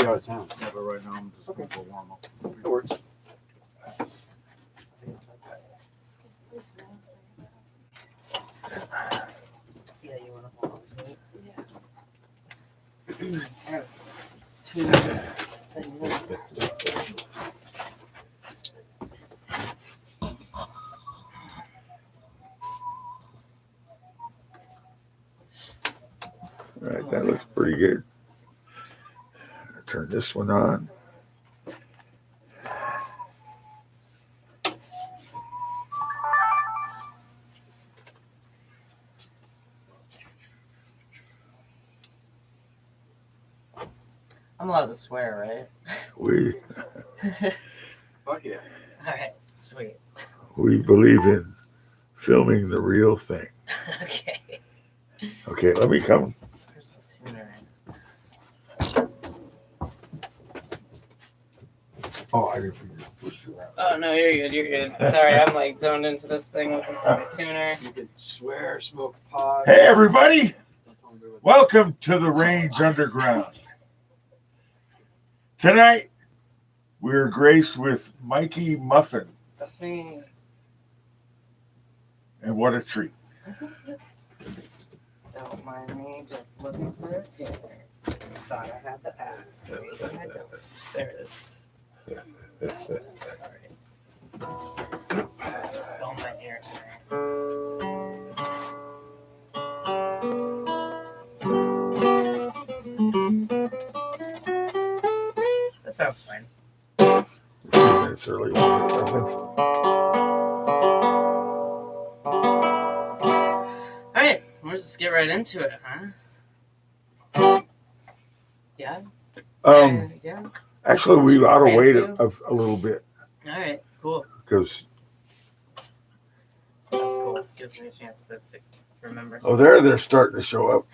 be out of town. Yeah, but right now I'm just going for a warm up. It works. Yeah, you want to hold on to it? All right, that looks pretty good. Turn this one on. I'm allowed to swear, right? Fuck yeah. All right, sweet. We believe in filming the real thing. Okay. Okay, let me come. Here's my tuner. Oh, I didn't think you pushed it around. Oh no, you're good. You're good. Sorry, I'm like zoned into this thing looking for my tuner. You can swear, smoke pot. Hey, everybody! Don't tell me what- Welcome to the Range Underground. Tonight, we're graced with Mikey Muffin, That's me. and what a treat. Don't mind me just looking for a tuner. Thought I had the app. Maybe I don't. There it is. Alright. Fill my ear That sounds fine. A few minutes early. Nothing. Alright, we'll just get right into it, huh? Yeah? Yeah? Actually, we ought to Thank wait you. a little bit Alright, cool. because That's cool. Gives me a chance to remember. oh, they're starting to show up.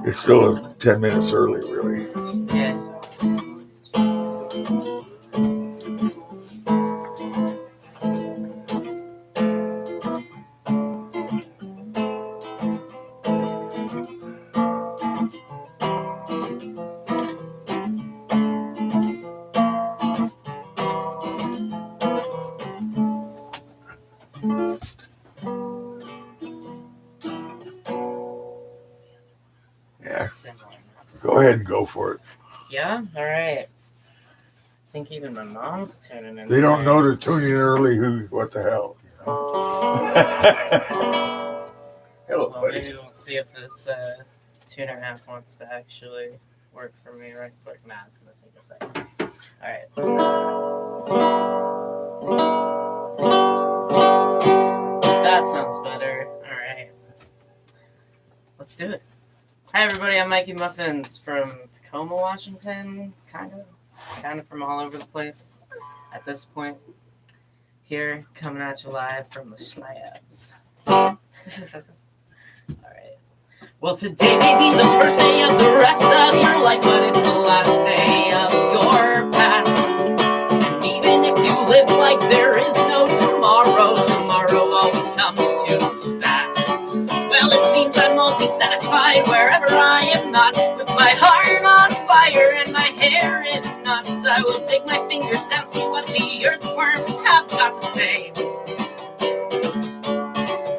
It's still 10 minutes early, really. Yeah. Yeah, Similar. go ahead and go for it. Yeah? Alright. I think even my mom's tuning in. They don't today. know to tune in early. What the hell? You know? Hello, Well, buddy. maybe we'll see if this tuner app wants to actually work for me right quick. Nah, it's going to take a second. Alright. That sounds better. Alright. Let's do it. Hi, everybody. I'm Mikey Muffins from Tacoma, Washington. Kind of from all over the place at this point. Here, coming at you live from the Slabs. Alright. Well, today may be the first day of the rest of your life, but it's the last day of your past. And even if you live like there is no tomorrow, tomorrow always comes too fast. Well, it seems I won't be satisfied wherever I am not. With my heart on fire and my hair in knots, I will dig my fingers down, see what the earthworms have got to say.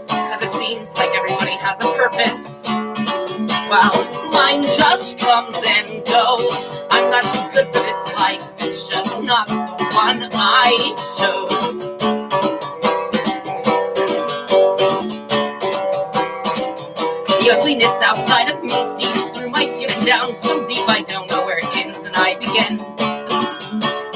Cause it seems like everybody has a purpose, while mine just comes and goes. I'm not too good for this life, it's just not the one I chose. The ugliness outside of me seeps through my skin and down so deep I don't know where it ends and I begin.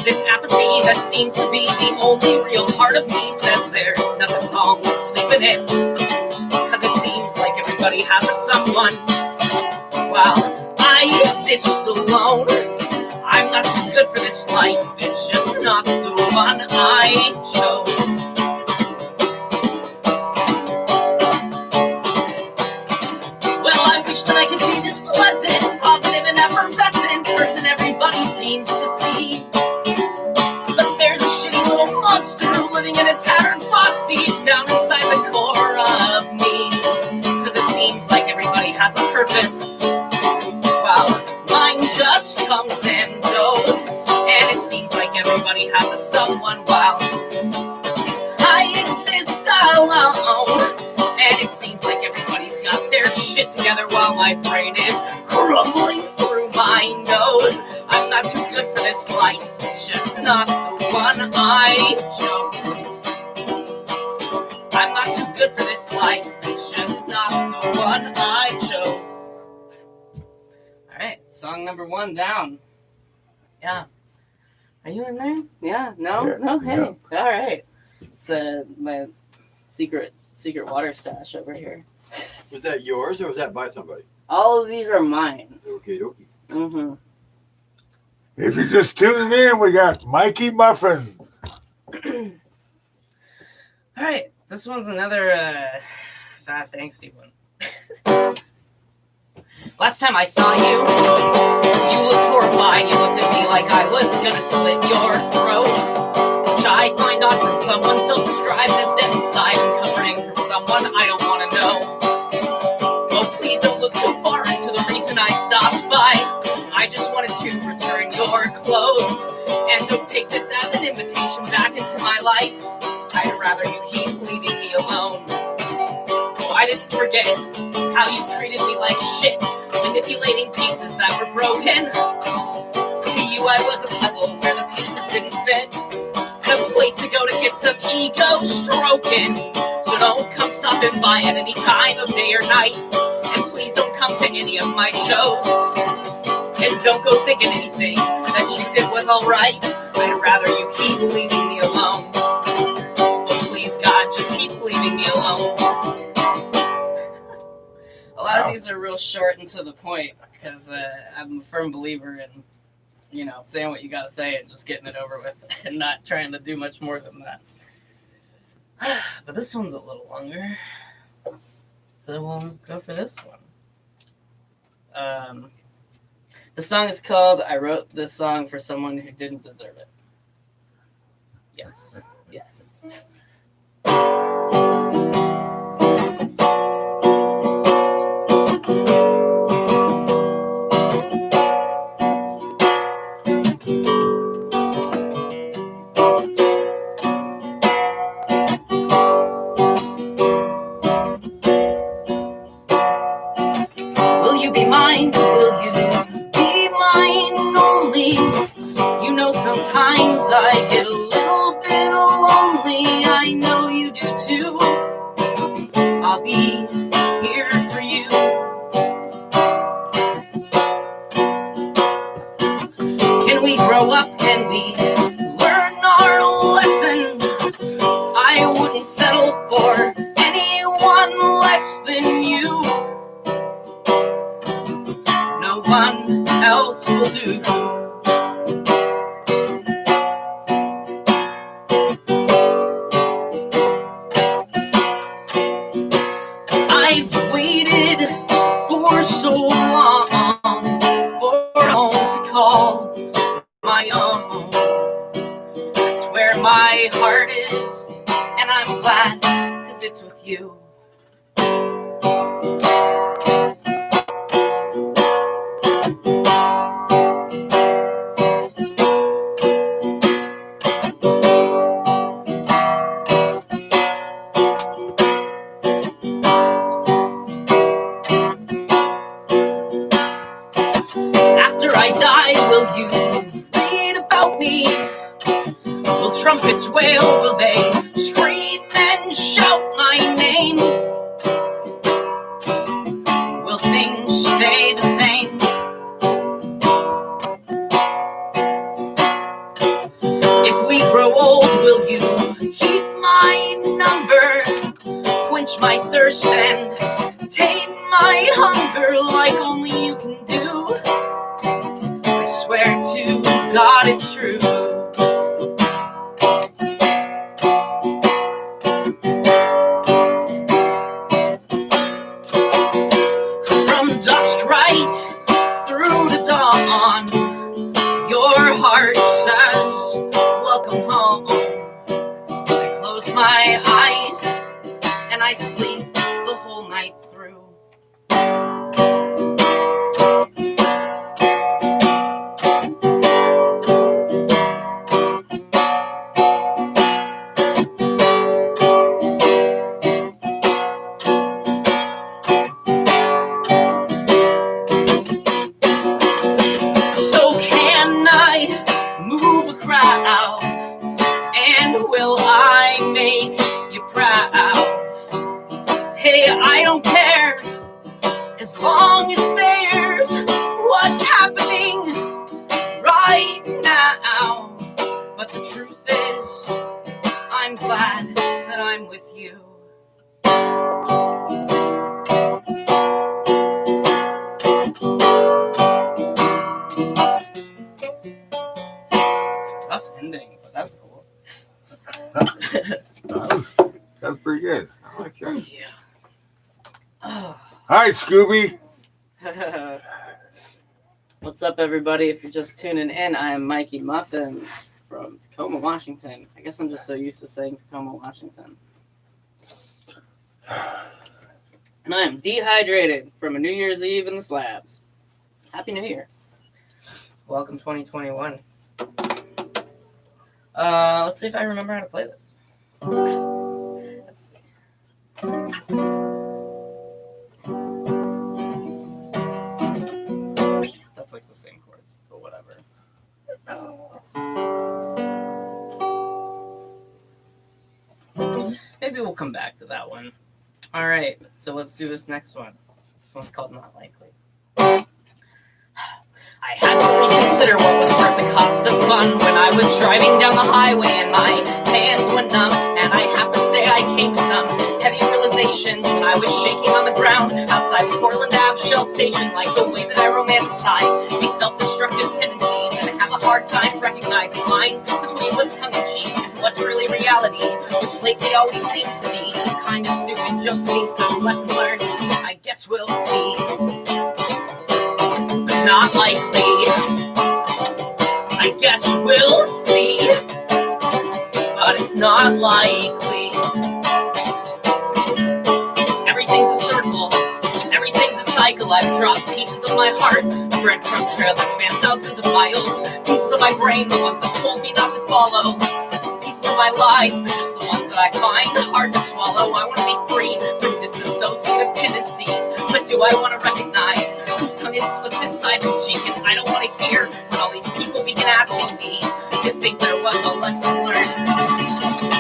This apathy that seems to be the only real part of me says there's nothing wrong with sleeping in. Cause it seems like everybody has a someone, while I exist alone. I'm not too good for this life, it's just not the one I chose. Well, I wish that I could be this pleasant, positive and effervescent person everybody seems to see. But there's a shitty little monster living in a tattered box deep down inside the core of me. Cause it seems like everybody has while my brain is crumbling through my nose. I'm not too good for this life, it's just not the one I chose. I'm not too good for this life, it's just not the one I chose. Alright, song number 1 down. Yeah. Are you in there? Yeah? No? Yeah, No? Hey. yeah. Alright. It's my secret water stash over here. Was that yours or was that by somebody? All of these are mine. Okay, okay. Mm-hmm. If you're just tuning in, we got Mikey Muffins. Alright, this one's another fast, angsty one. Last time I saw you, you looked horrified. You looked at me like I was gonna slit your throat. Which I find odd from someone self-described as dead inside and comforting from someone I don't want to know. Oh, please don't look too far into the reason I stopped by. I just wanted to return your clothes. And don't take this as an invitation back into my life. I'd rather you keep leaving me alone. Oh, I didn't forget how you treated me like shit, manipulating pieces that were broken. To you I was a puzzle where the pieces didn't fit, and a place to go to get some ego stroking. So don't come stopping by at any time of day or night, and please don't come to any of my shows. And don't go thinking anything that you did was alright. I'd rather you keep leaving me alone. Oh please God, just keep leaving me alone. A lot of these are real short and to the point because I'm a firm believer in, saying what you gotta say and just getting it over with and not trying to do much more than that. But this one's a little longer, so we'll go for this one. The song is called I Wrote This Song for Someone Who Didn't Deserve It. Yes, yes. Will you be mine? Will you be mine only? You know sometimes I get a little bit lonely. I know you do too. I'll be here for you. Can we grow up? Can we learn our lesson? I wouldn't settle for anyone less than you. No one else will do. I've waited for so long for a home to call my own. That's where my heart is, and I'm glad, 'cause it's with you. After I die, will you read about me? Will trumpets wail? Will they scream and shout my name? Will things stay the same? If we grow old, will you keep my number? Quench my thirst and tame my hunger like only you can do. I swear to God it's true. From dusk right through to dawn, your heart says, welcome home. I close my eyes and I sleep the whole night through. Hey, I don't care as long as there's what's happening right now. But the truth is, I'm glad that I'm with you. Rough ending, but that's cool. That's pretty good. I like that. Thank you. Oh. Hi, Scooby. What's up, everybody? If you're just tuning in, I am Mikey Muffins from Tacoma, Washington. I guess I'm just so used to saying Tacoma, Washington. And I am dehydrated from a New Year's Eve in the slabs. Happy New Year. Welcome 2021. Let's see if I remember how to play this. Let's see. That's like the same chords, but whatever. Maybe we'll come back to that one. All right, so let's do this next one. This one's called Not Likely. I had to reconsider what was worth the cost of fun when I was driving down the highway and my hands went numb. And I have to say I came to some heavy realizations when I was shaking on the ground outside the Portland Ave Shell Station, like the way that I romanticize these self-destructive tendencies and have a hard time recognizing lines between what's tongue-in-cheek and what's really reality, which lately always seems to be kind of stupid joke to me. So lesson learned, I guess we'll see. But not likely, I guess we'll see, but it's not likely. Everything's a circle, everything's a cycle. I've dropped pieces of my heart, a breadcrumb trail that spans thousands of miles. Pieces of my brain, the ones that told me not to follow. Pieces of my lies, but just the ones that I find hard to swallow. I want to be free from disassociative tendencies, but do I want to recognize whose tongue is slipped inside whose cheek? And I don't want to hear when all these people begin asking me to think there was a lesson learned.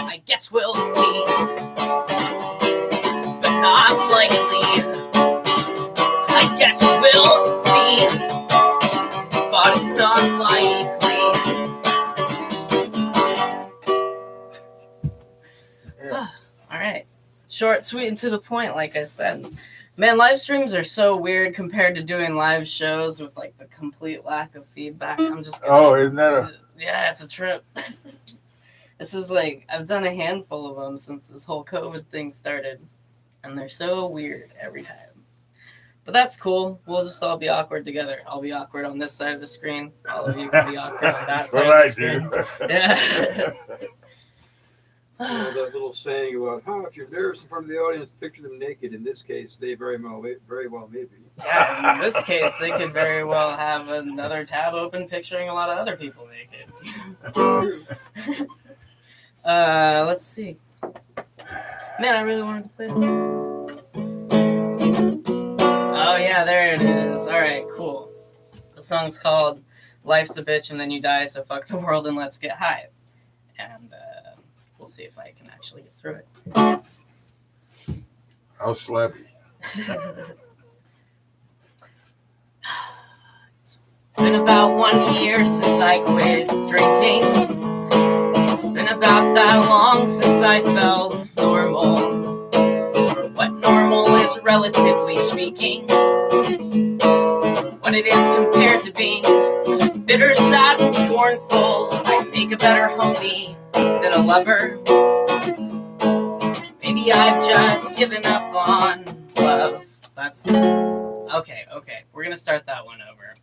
I guess we'll see, but not likely. I guess we'll see, but it's not likely. All right, short, sweet, and to the point, like I said. Man, live streams are so weird compared to doing live shows with like the complete lack of feedback. I'm just gonna, Isn't that a... Yeah, it's a trip. This is like, I've done a handful of them since this whole COVID thing started, and they're so weird every time. But that's cool. We'll just all be awkward together. I'll be awkward on this side of the screen. All of you can be awkward on that That's side what of the screen. I Yeah. That little saying about, if you're nervous in front of the audience, picture them naked. In this case, they very well may be. Yeah, in this case, they could very well have another tab open picturing a lot of other people naked. Let's see. Man, I really wanted to play this. Oh, yeah, there it is. All right, cool. The song's called Life's a Bitch and Then You Die, So Fuck the World and Let's Get High. And we'll see if I can actually get through it. How slappy. It's been about 1 year since I quit drinking. It's been about that long since I felt normal. Or what normal is, relatively speaking. What it is compared to being bitter, sad, and scornful. I make a better homie than a lover. Maybe I've just given up on love. That's okay. We're gonna start that one over.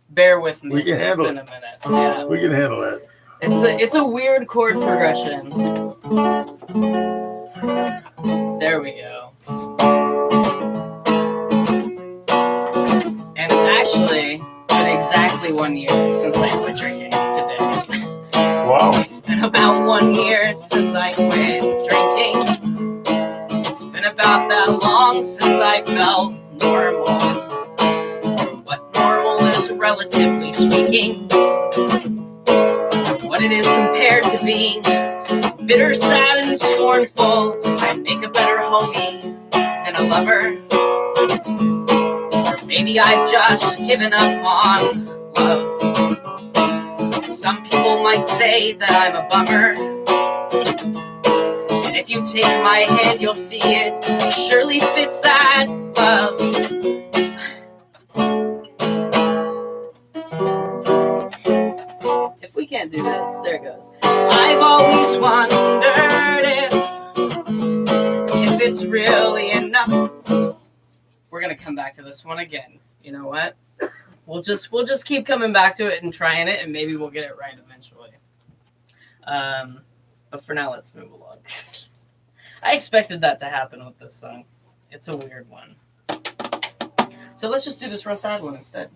Bear with me. We can handle it. It's been a minute. Yeah. We can handle that. It's a weird chord progression. There we go. And it's actually been exactly 1 year since I quit drinking today. Wow. It's been about 1 year since I quit drinking. It's been about that long since I felt normal. What normal is, relatively speaking. What it is compared to being bitter, sad, and scornful. I make a better homie than a lover. Or maybe I've just given up on love. Some people might say that I'm a bummer. And if you take my hand, you'll see it surely fits that glove. If we can't do this, there it goes. I've always wondered if it's really enough. We're gonna come back to this one again. You know what? We'll just keep coming back to it and trying it, and maybe we'll get it right eventually. But for now, let's move along. I expected that to happen with this song. It's a weird one. So let's just do this real sad one instead.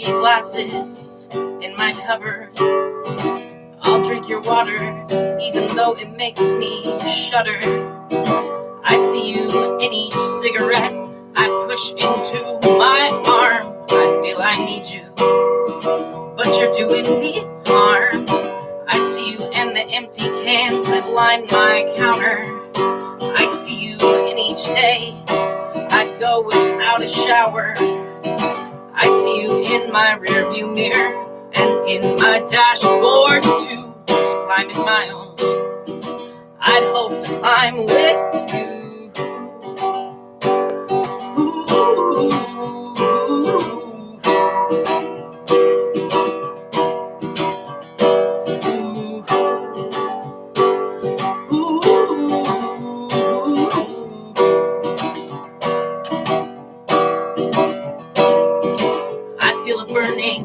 Glasses in my cupboard. I'll drink your water, even though it makes me shudder. I see you in each cigarette I push into my arm. I feel I need you, but you're doing me harm. I see you in the empty cans that line my counter. I see you in each day I go without a shower. I see you in my rearview mirror and in my dashboard too. Just climbing miles, I'd hope to climb with you. Ooh, ooh, burning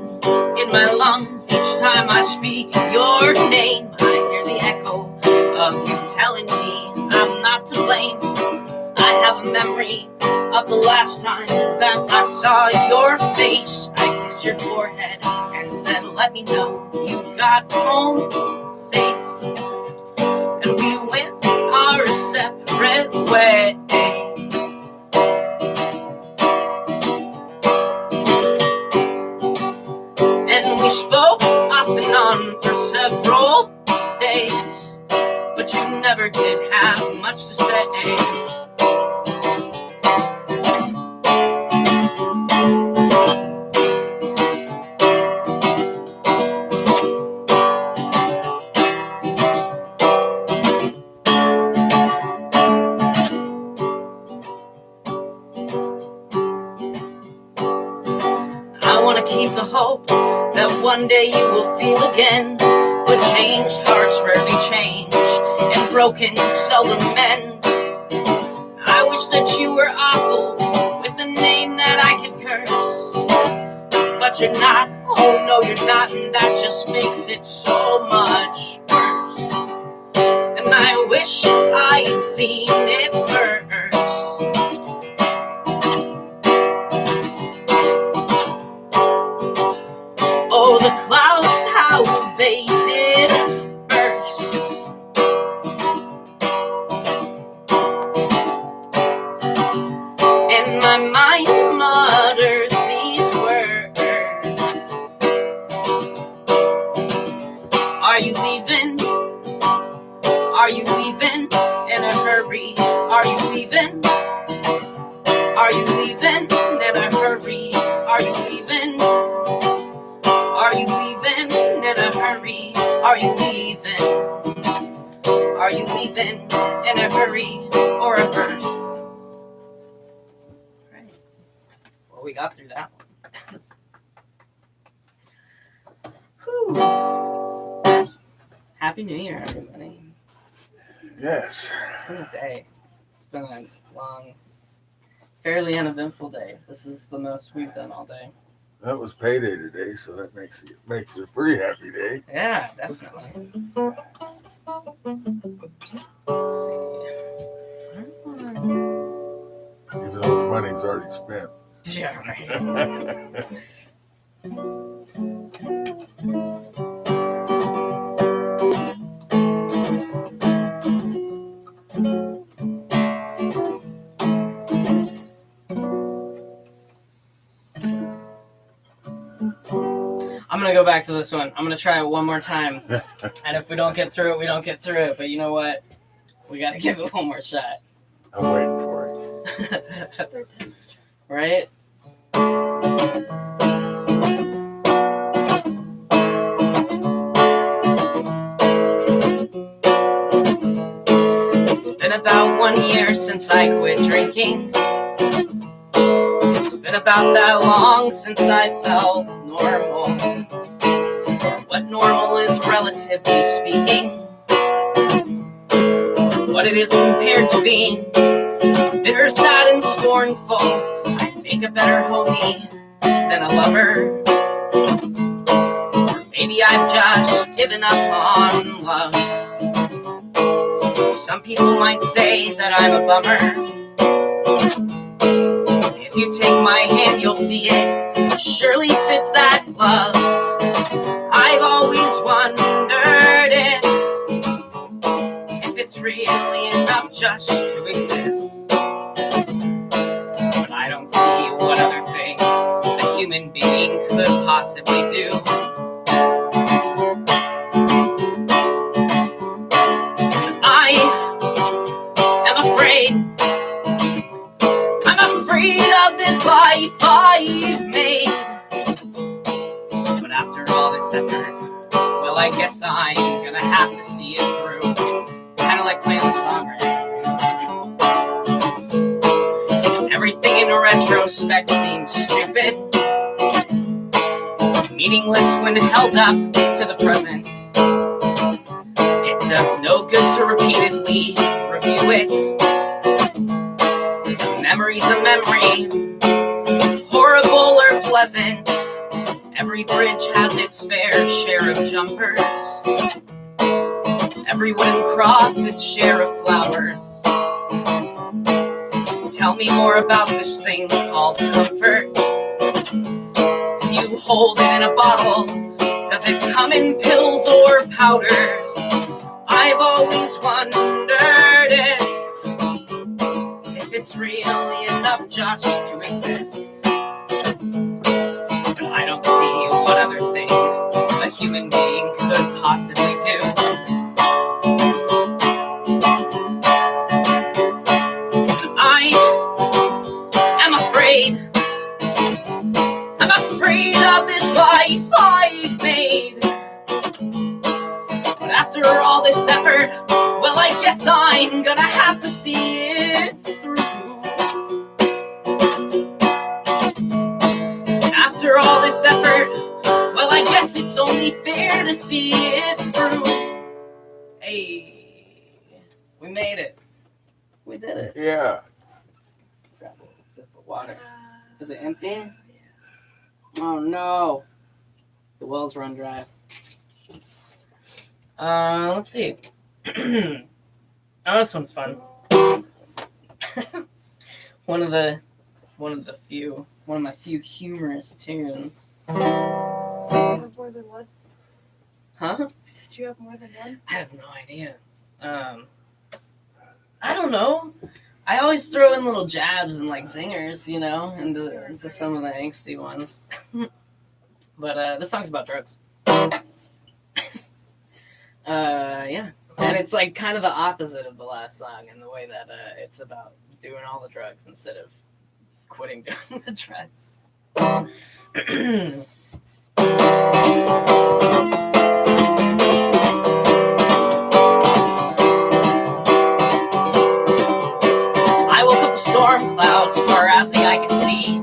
in my lungs each time I speak your name. I hear the echo of you telling me I'm not to blame. I have a memory of the last time that I saw your face. I kissed your forehead and said, let me know you got home safe. And we went our separate ways. We spoke off and on for several days, but you never did have much to say. I want to keep the hope that one day you will feel again, but changed hearts rarely change, and broken seldom mend. I wish that you were awful, with a name that I could curse, but you're not, oh no you're not, and that just makes it so much worse. And I wish I had seen it first. Oh, the clouds, how they did burst. And my mind mutters these words. Are you leaving? Are you leaving in a hurry? Are you leaving? Are you leaving in a hurry? Are you leaving? Are you leaving in a hurry? Are you leaving? Are you leaving in a hurry or a verse? Right. Well, we got through that one. Whew. Happy New Year, everybody. Yes. It's been a day. It's been a long, fairly uneventful day. This is the most we've done all day. That was payday today, so that makes it a pretty happy day. Yeah, definitely. Let's see. Even though the money's already spent. Yeah, right. I'm gonna go back to this one. I'm gonna try it one more time. And if we don't get through it, we don't get through it. But you know what? We gotta give it one more shot. I'm waiting for it. Third time's the charm. Right? It's been about 1 year since I quit drinking. It's been about that long since I felt normal. What normal is relatively speaking. What it is compared to being bitter, sad, and scornful. I'd make a better homie than a lover. Or maybe I've just given up on love. Some people might say that I'm a bummer. If you take my hand, you'll see it surely fits that glove. I've always wondered if it's really enough just to exist. But I don't see what other thing a human being could possibly do. I am afraid. I'm afraid of this life I've made. But after all this effort, well, I guess I'm gonna have to see it through. Kinda like playing the song right now. Everything in retrospect seems stupid, meaningless when held up to the present. It does no good to repeatedly review it. A memory's a memory, horrible or pleasant. Every bridge has its fair share of jumpers. Every wooden cross its share of flowers. Tell me more about this thing called comfort. Can you hold it in a bottle? Does it come in pills or powders? I've always wondered if it's really enough just to exist. But I don't see what other thing a human being could possibly do. I'm afraid of this life I've made. But after all this effort, well, I guess I'm gonna have to see it through. After all this effort, well, I guess it's only fair to see it through. Hey, we made it. We did it. Yeah. Grab a little sip of water. Is it empty? Oh no. The wells run dry. Let's see. Oh, this one's fun. one of my few humorous tunes. Do you have more than one? Huh? Did you have more than one? I have no idea. I don't know. I always throw in little jabs and like zingers, you know, into some of the angsty ones. But this song's about drugs. Yeah. And it's like kind of the opposite of the last song in the way that it's about doing all the drugs instead of quitting doing the drugs. Storm clouds far as the eye can see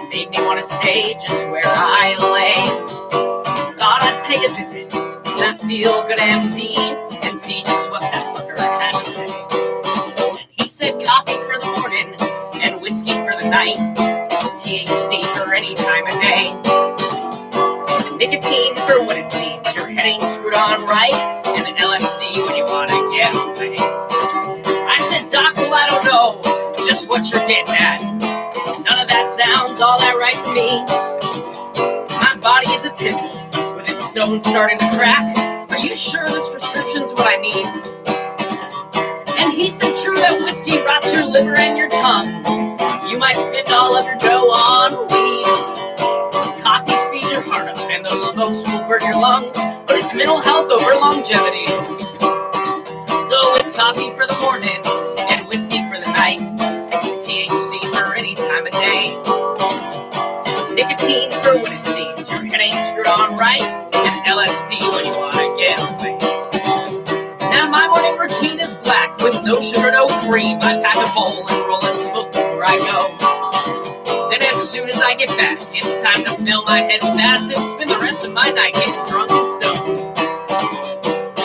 made me want to stay just where I lay. Thought I'd pay a visit to that feel-good MD and see just what that fucker had to say. And he said coffee for the morning and whiskey for the night, THC for any time of day, nicotine for what it seems your head ain't screwed on right, and an LSD when you want to get away. I said, Doc, well, I don't know just what you're getting at. None of that sounds all that right to me. My body is a temple with its stones starting to crack. Are you sure this prescription's what I need? And he said, true, that whiskey rots your liver and your tongue. You might spend all of your dough on weed. Coffee speeds your heart up and those most folks will burn your lungs, but it's mental health over longevity. So it's coffee for the morning and whiskey for the night. THC for any time of day. Nicotine for when it seems your head ain't screwed on right, and LSD when you wanna get away. Now my morning routine is black with no sugar, no cream. I pack a bowl and roll a smoke before I go. Then as soon as I get back, it's time to fill my head with acid, spend the rest of my night getting drunk and stoned.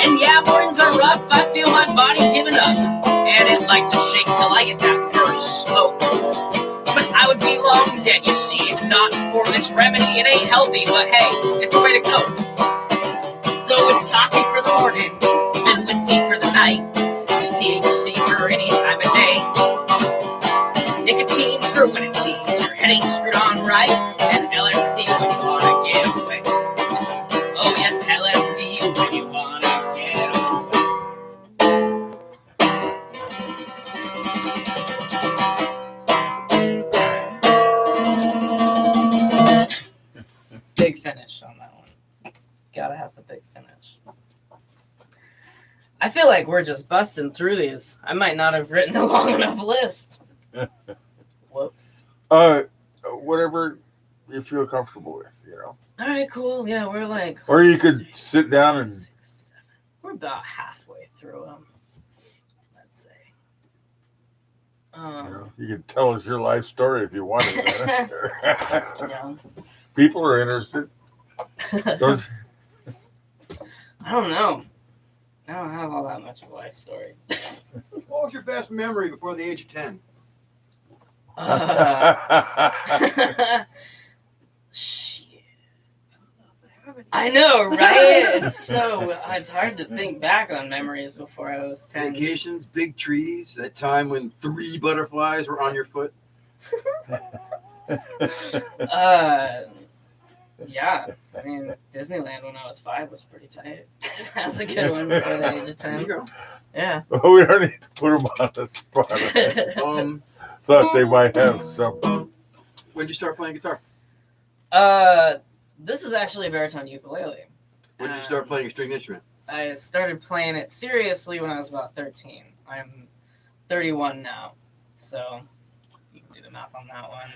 And yeah, mornings are rough, I feel my body giving up, and it likes to shake till I get that first smoke. But I would be long dead, you see, if not for this remedy. It ain't healthy, but hey, it's a way to cope. So it's coffee for the morning and whiskey for the night. THC for any time of day. Nicotine for when it seems your head ain't screwed on right, and LSD when you wanna get away. Oh yes, LSD when you wanna get away. Big finish on that one. Gotta have the big finish. I feel like we're just busting through these. I might not have written a long enough list. Whoops. Whatever you feel comfortable with, you know. All right, cool. Yeah, we're like. Or you could sit down and. 6, 7. We're about halfway through them. Let's say. You know, you could tell us your life story if you wanted. Yeah. People are interested. Don't. I don't know. I don't have all that much of a life story. What was your best memory before the age of 10? Shit. I know, right? It's hard to think back on memories before I was 10. Vacations, big trees, that time when 3 butterflies were on your foot. Yeah. I mean, Disneyland when I was 5 was pretty tight. That's a good one before the age of There you 10. go. Yeah. Well, we don't need to put them on the spot. Thought they might have some. When did you start playing guitar? This is actually a baritone ukulele. When did you start playing a stringed instrument? I started playing it seriously when I was about 13. I'm 31 now, so you can do the math on that one.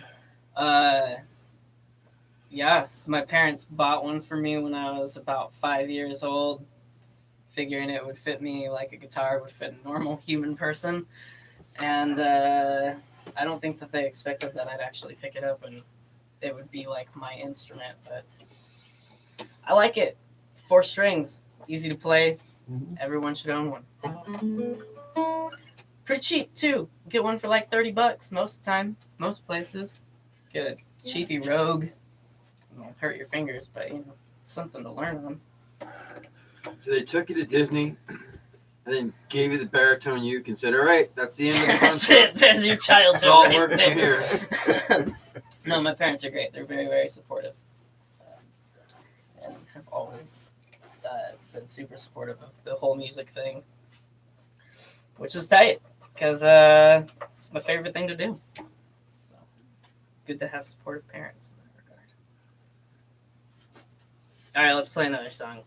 Yeah, my parents bought one for me when I was about 5 years old, figuring it would fit me like a guitar would fit a normal human person. And I don't think that they expected that I'd actually pick it up and it would be like my instrument, but I like it. It's 4 strings, easy to play. Everyone should own one. Pretty cheap too. Get one for like $30 most of the time, most places. Get a cheapy Rogue. It won't hurt your fingers, but you know, it's something to learn on. So they took you to Disney and then gave you the baritone uke and said, all right, that's the end of the That's concert. it. There's your childhood It's all right working there. here. No, my parents are great. They're very, very supportive. And have always been super supportive of the whole music thing. Which is tight, because it's my favorite thing to do. So, good to have supportive parents in that regard. All right, let's play another song.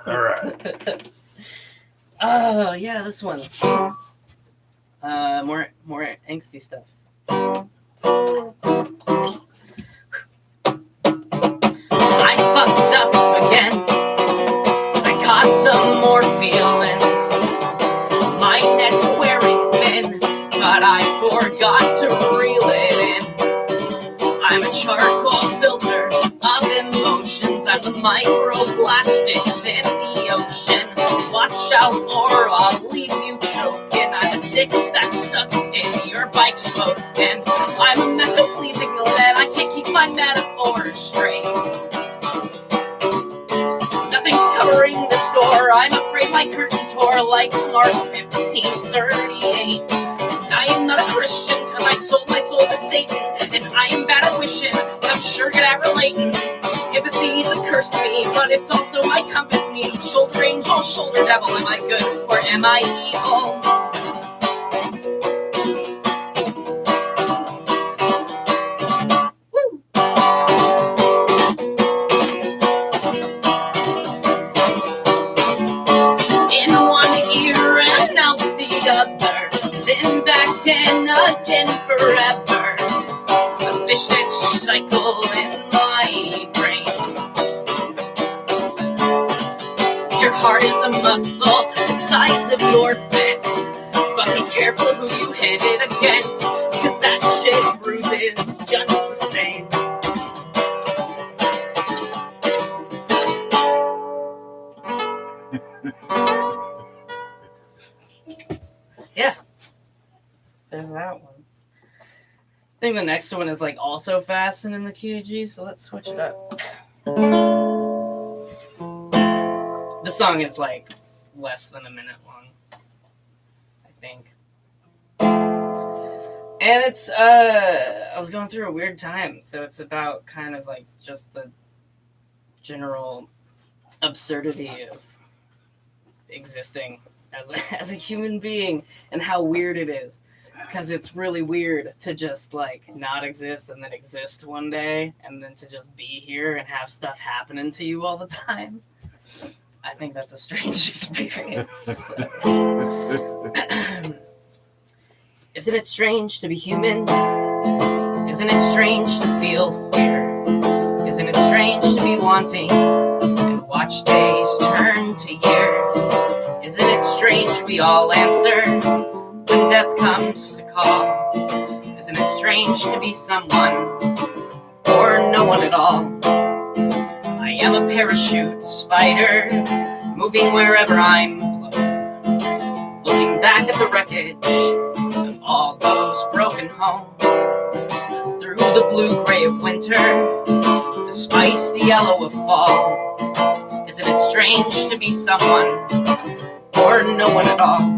All right. Oh, yeah, this one. More angsty stuff. I fucked up again. I caught some more feelings. My net's wearing thin, but I forgot to reel it in. I'm a charcoal filter of emotions. I'm the microplastics in the ocean. Watch out or I'll leave you choking. I'm a stick that's stuck in your bike spoke. And I'm a mess, so please ignore that. I can't keep my metaphors straight. Nothing's covering the store. I'm afraid my curtain tore like Mark 1538. I am not a Christian because I sold my soul to Satan. And I am bad at wishing, but I'm sure good at relating. Empathy is a curse to me, but it's also my compass needle. Shoulder angel, shoulder devil. Am I good or am I evil? Woo! forever. A vicious cycle in my brain. Your heart is a muscle the size of your fist, but be careful who you hit it against, cause that shit bruises just the same. Yeah, there's that one. I think the next one is like also fast and in the key of G, so let's switch it up. The song is like less than a minute long, I think. And it's, I was going through a weird time, so it's about kind of like just the general absurdity of existing as a human being and how weird it is. Because it's really weird to just like not exist and then exist one day and then to just be here and have stuff happening to you all the time. I think that's a strange experience. Isn't it strange to be human? Isn't it strange to feel fear? Isn't it strange to be wanting and watch days turn to years? Isn't it strange we all answer when death comes to call? Isn't it strange to be someone or no one at all? I am a parachute spider, moving wherever I'm blown, looking back at the wreckage of all those broken homes, through the blue-gray of winter, the spicy yellow of fall. Isn't it strange to be someone or no one at all?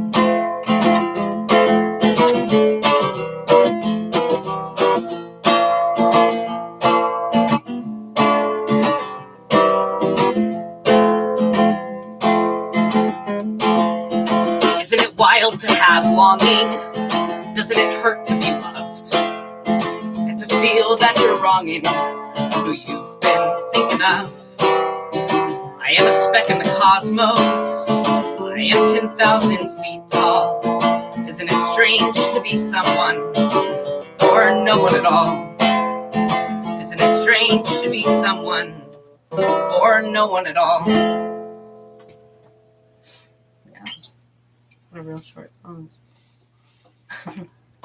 Isn't it wild to have longing? Doesn't it hurt to be loved? And to feel that you're wronging who you've been thinking of? I am a speck in the cosmos. I am 10,000 feet tall. Isn't it strange to be someone or no one at all? Isn't it strange to be someone or no one at all? Yeah, what a real short songs.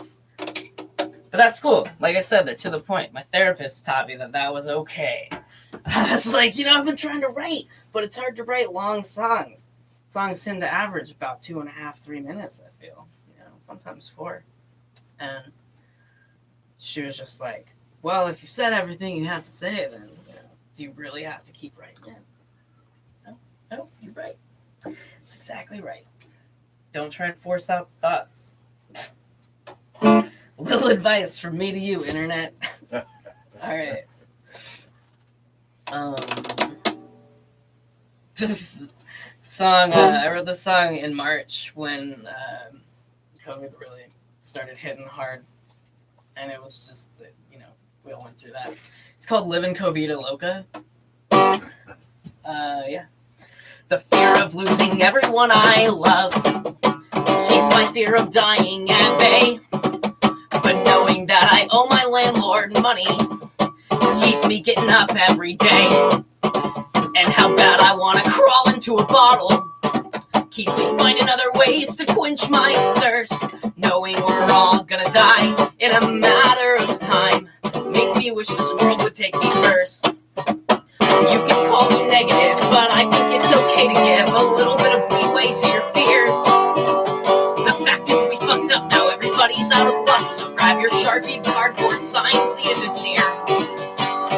But that's cool. Like I said, they're to the point. My therapist taught me that was okay. I was like, I've been trying to write, but it's hard to write long songs. Songs tend to average about 2.5, 3 minutes, I feel. Sometimes 4. And she was just like, well, if you've said everything you have to say, then, do you really have to keep writing it? No, you're right. That's exactly right. Don't try to force out the thoughts. Little advice from me to you, internet. All right. This song, I wrote this song in March when COVID really started hitting hard. And it was just, we all went through that. It's called Livin' Covita Loca. Yeah. The fear of losing everyone I love keeps my fear of dying at bay. But knowing that I owe my landlord money keeps me getting up every day. And how bad I want to crawl into a bottle keeps me finding other ways to quench my thirst. Knowing we're all gonna die in a matter of time makes me wish this world would take me first. You can call me negative, but I think it's okay to give a little bit of leeway to your fears. The fact is we fucked up now, everybody's out of luck, so grab your Sharpie cardboard signs, the end is near.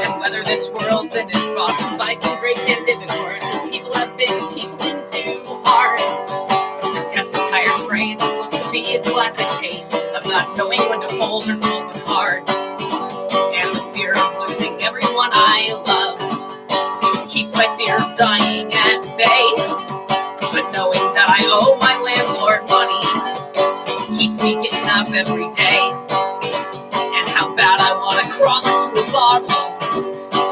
And whether this world's end is brought on by some great pandemic or just people have been peopling too hard to test a tired phrase, this looks to be a classic case of not knowing when to hold or fold the cards. And the fear of losing everyone I love keeps my fear of dying at bay. But knowing that I owe my landlord money keeps me getting up every day. And how bad I want to crawl into a bottle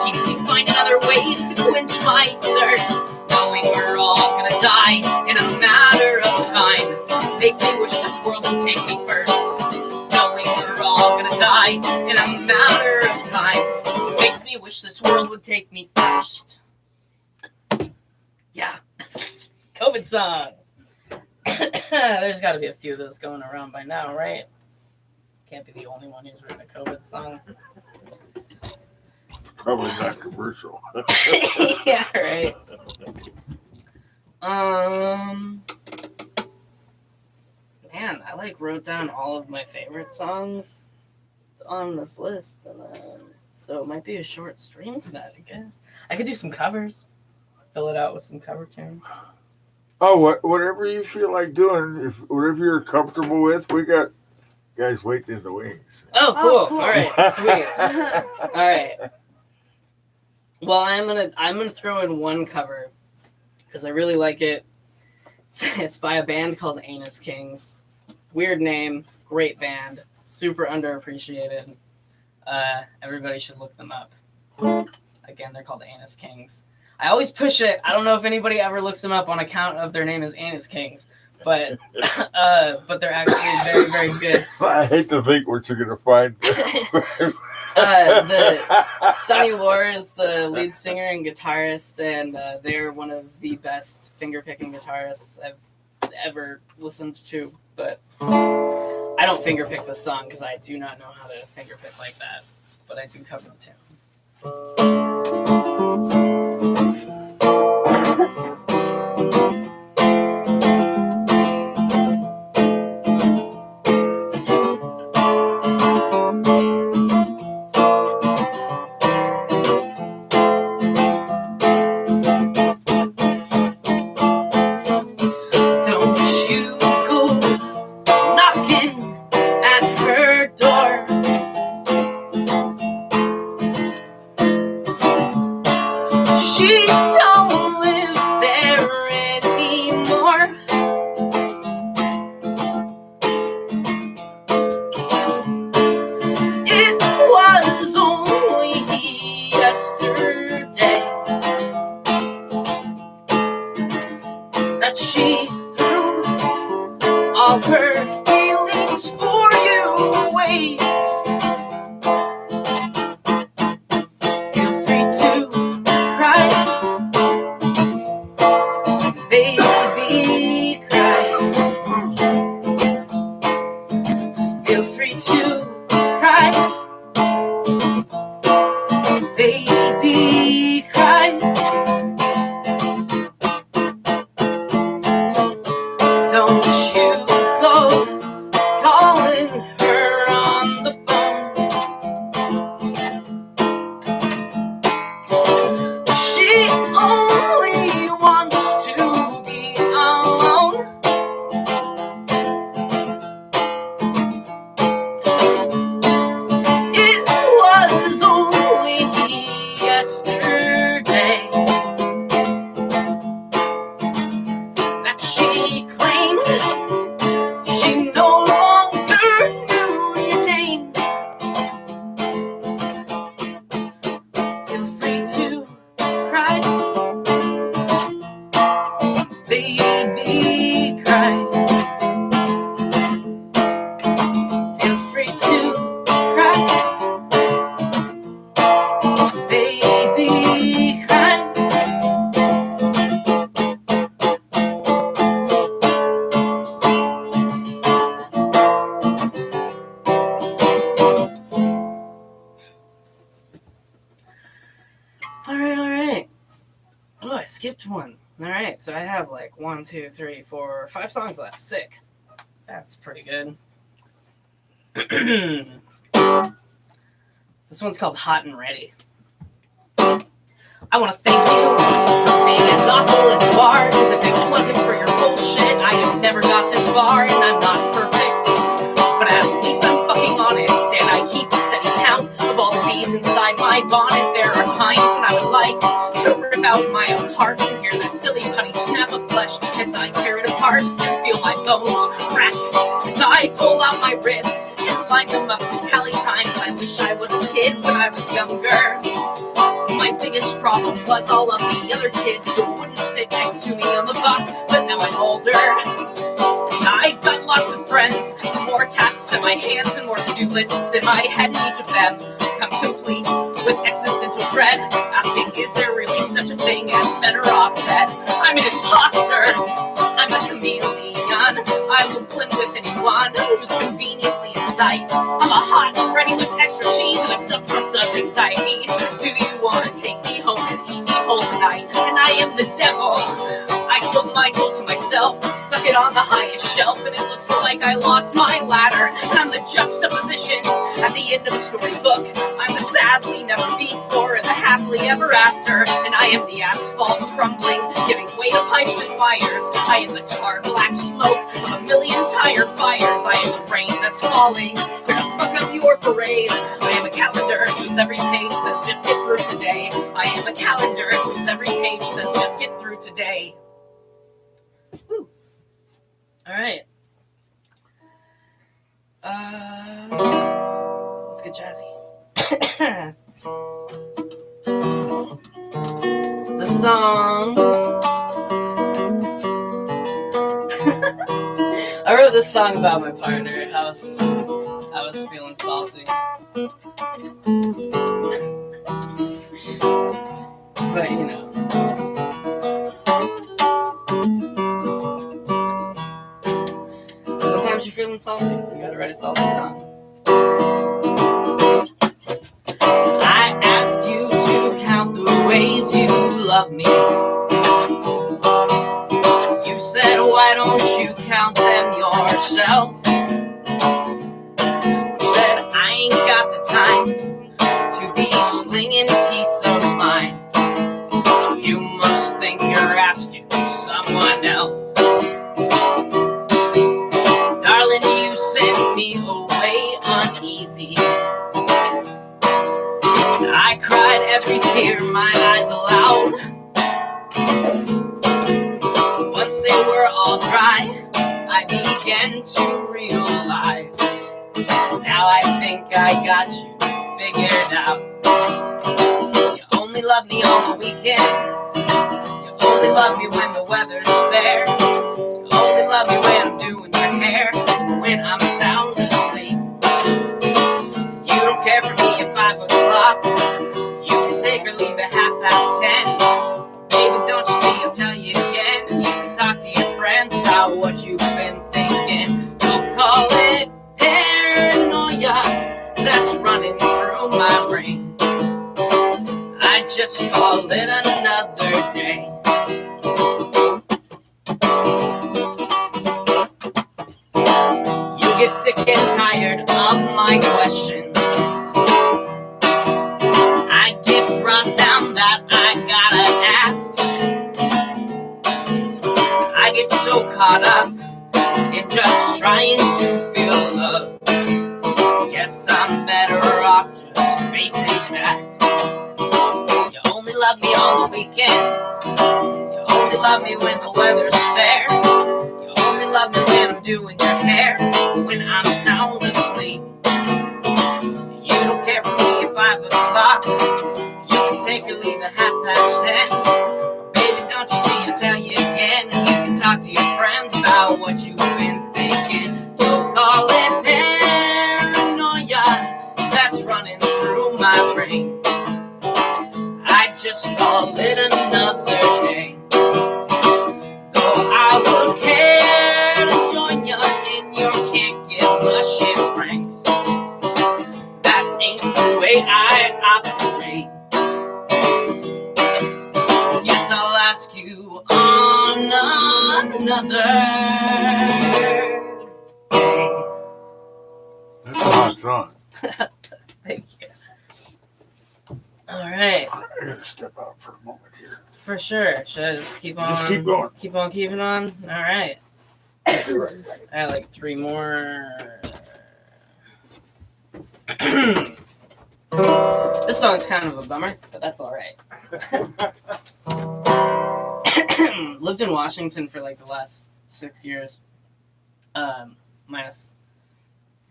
keeps me finding other ways to quench my thirst. Knowing we're all gonna die in a matter of time makes me wish this world would take me first. Knowing we're all gonna die take me first. Yeah. COVID song. There's got to be a few of those going around by now, right? Can't be the only one who's written a COVID song. Probably not commercial. Yeah, right. Man, I wrote down all of my favorite songs on this list, and so it might be a short stream tonight, I guess. I could do some covers, fill it out with some cover tunes. Oh, whatever you feel like doing, if whatever you're comfortable with, we got guys waiting in the wings. Oh, Oh, cool. cool. All right, sweet. All right. Well, I'm gonna throw in one cover because I really like it. It's by a band called Anus Kings. Weird name, great band, super underappreciated. Everybody should look them up. Again, they're called Anus Kings. I always push it. I don't know if anybody ever looks them up on account of their name is Anus Kings, but they're actually very, very good. I hate to think what you're gonna find. Sonny War is the lead singer and guitarist, and they're one of the best finger-picking guitarists I've ever listened to, but I don't finger-pick the song because I do not know how to finger-pick like that, but I do cover the tune. One. All right, so I have 1, 2, 3, 4, 5 songs left. Sick. That's pretty good. This one's called Hot and Ready. I want to thank you for being as awful as you are, because if it wasn't for your bullshit, I'd have never got this far, and I'm not perfect. But at least I'm fucking honest, and I keep a steady count of all the bees inside my bonnet. There are times when I would like to rip out my own heart and hear that silly putty snap of flesh as I tear it apart and feel my bones crack as I pull out my ribs and line them up to tally times. I wish I was a kid when I was younger. My biggest problem was all of the other kids who wouldn't sit next to me on the bus, but now I'm older. I've got lots of friends, more tasks in my hands and more to-do lists in my head, and each of them comes complete with existential dread, asking better off dead. I'm an imposter. I'm a chameleon. I will blend with anyone who's conveniently in sight. I'm a hot and ready with extra cheese and a stuffed crust of anxieties. Do you want to take me home and eat me whole tonight? And I am the devil. I sold my soul to myself, stuck it on the highest shelf, and it looks like I lost my ladder. And I'm the juxtaposition at the end of a storybook. I'm the sadly never before and the happily ever after. And I am the asphalt crumbling, giving way to pipes and wires. I am the tar black smoke of a million tire fires. I am the rain that's falling, here to fuck up your parade. I am a calendar whose every page says just get through today. I am a calendar whose every page says just get through today. Woo. All right. Let's get jazzy. The song. I wrote this song about my partner. I was feeling salty. But you know. Sometimes you're feeling salty. You gotta write a salty song. I asked you to count the ways you love me. You said, why don't you count them yourself? You said, I ain't got the time to be slinging peace of mind. You must think you're asking someone else. Darling, you sent me away uneasy. I cried every tear my eyes allowed. Once they were all dry, I began to realize. Now I think I got you figured out. You only love me on the weekends. You only love me when the weather's fair. You only love me when I'm doing your hair. When I'm sound asleep. You don't care for me at 5 o'clock. You can take or leave at 10:30. Baby, don't you see, I'll tell you again. And you can talk to your friends about what you've been thinking. You'll call it paranoia that's running through my brain. I just call it another day. You get sick and tired of my questions. I get brought down that I gotta ask. I get so caught up in just trying to feel love. Guess I'm better off just facing facts. You only love me on the weekends. You only love me when the weather's fair. You only love me when I'm doing your hair. When I'm sound asleep. You don't care for me at 5 o'clock. You can take or leave at 10:30. Baby, don't you see, I'll tell you again. And you can talk to your friends about what you've been thinking. You'll call it paranoia that's running through my brain. I just call it another day. Though I would care to join you in your can't give a shit pranks. That ain't the way I operate. Yes, I'll ask you on another day. That's a hot song. Thank you. All right, I gotta step out for a moment here. for sure. Should I just keep on? Just keep going. Keep on keeping on. All right. You're right. I had like 3 more. This song's kind of a bummer, but that's all right. Lived in Washington for like the last 6 years, minus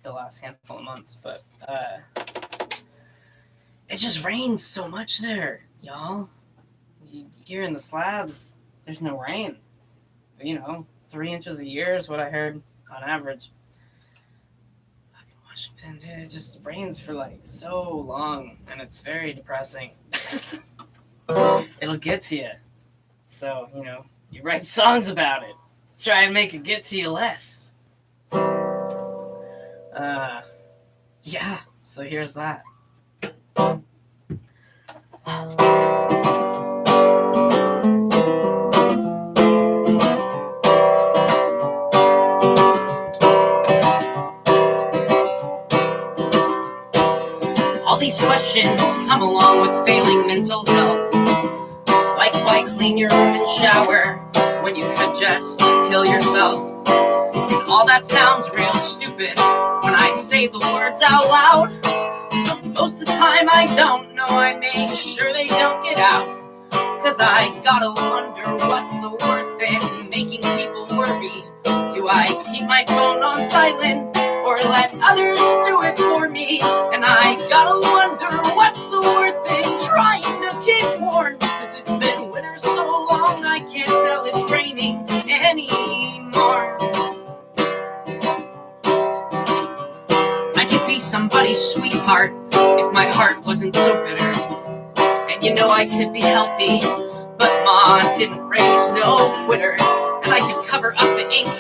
the last handful of months, but it just rains so much there, y'all. Here in the slabs, there's no rain. You know, 3 inches a year is what I heard on average. Fucking Washington, dude, it just rains for like so long, and it's very depressing. It'll get to you. So, you know, you write songs about it. Try and make it get to you less. Yeah, so here's that. All these questions come along with failing mental health. Like why clean your room and shower when you could just kill yourself? And all that sounds real stupid when I say the words out loud. But most of the time I don't know, I make sure they don't get out. Cause I gotta wonder what's the worth in making people worry. Do I keep my phone on silent or let others do it for me? And I gotta wonder what's the worth in trying to keep warm. Cause it's been winter so long I can't tell it's raining anymore. I could be somebody's sweetheart if my heart wasn't so bitter. And you know I could be healthy, but Ma didn't raise no quitter. And I could cover up the ink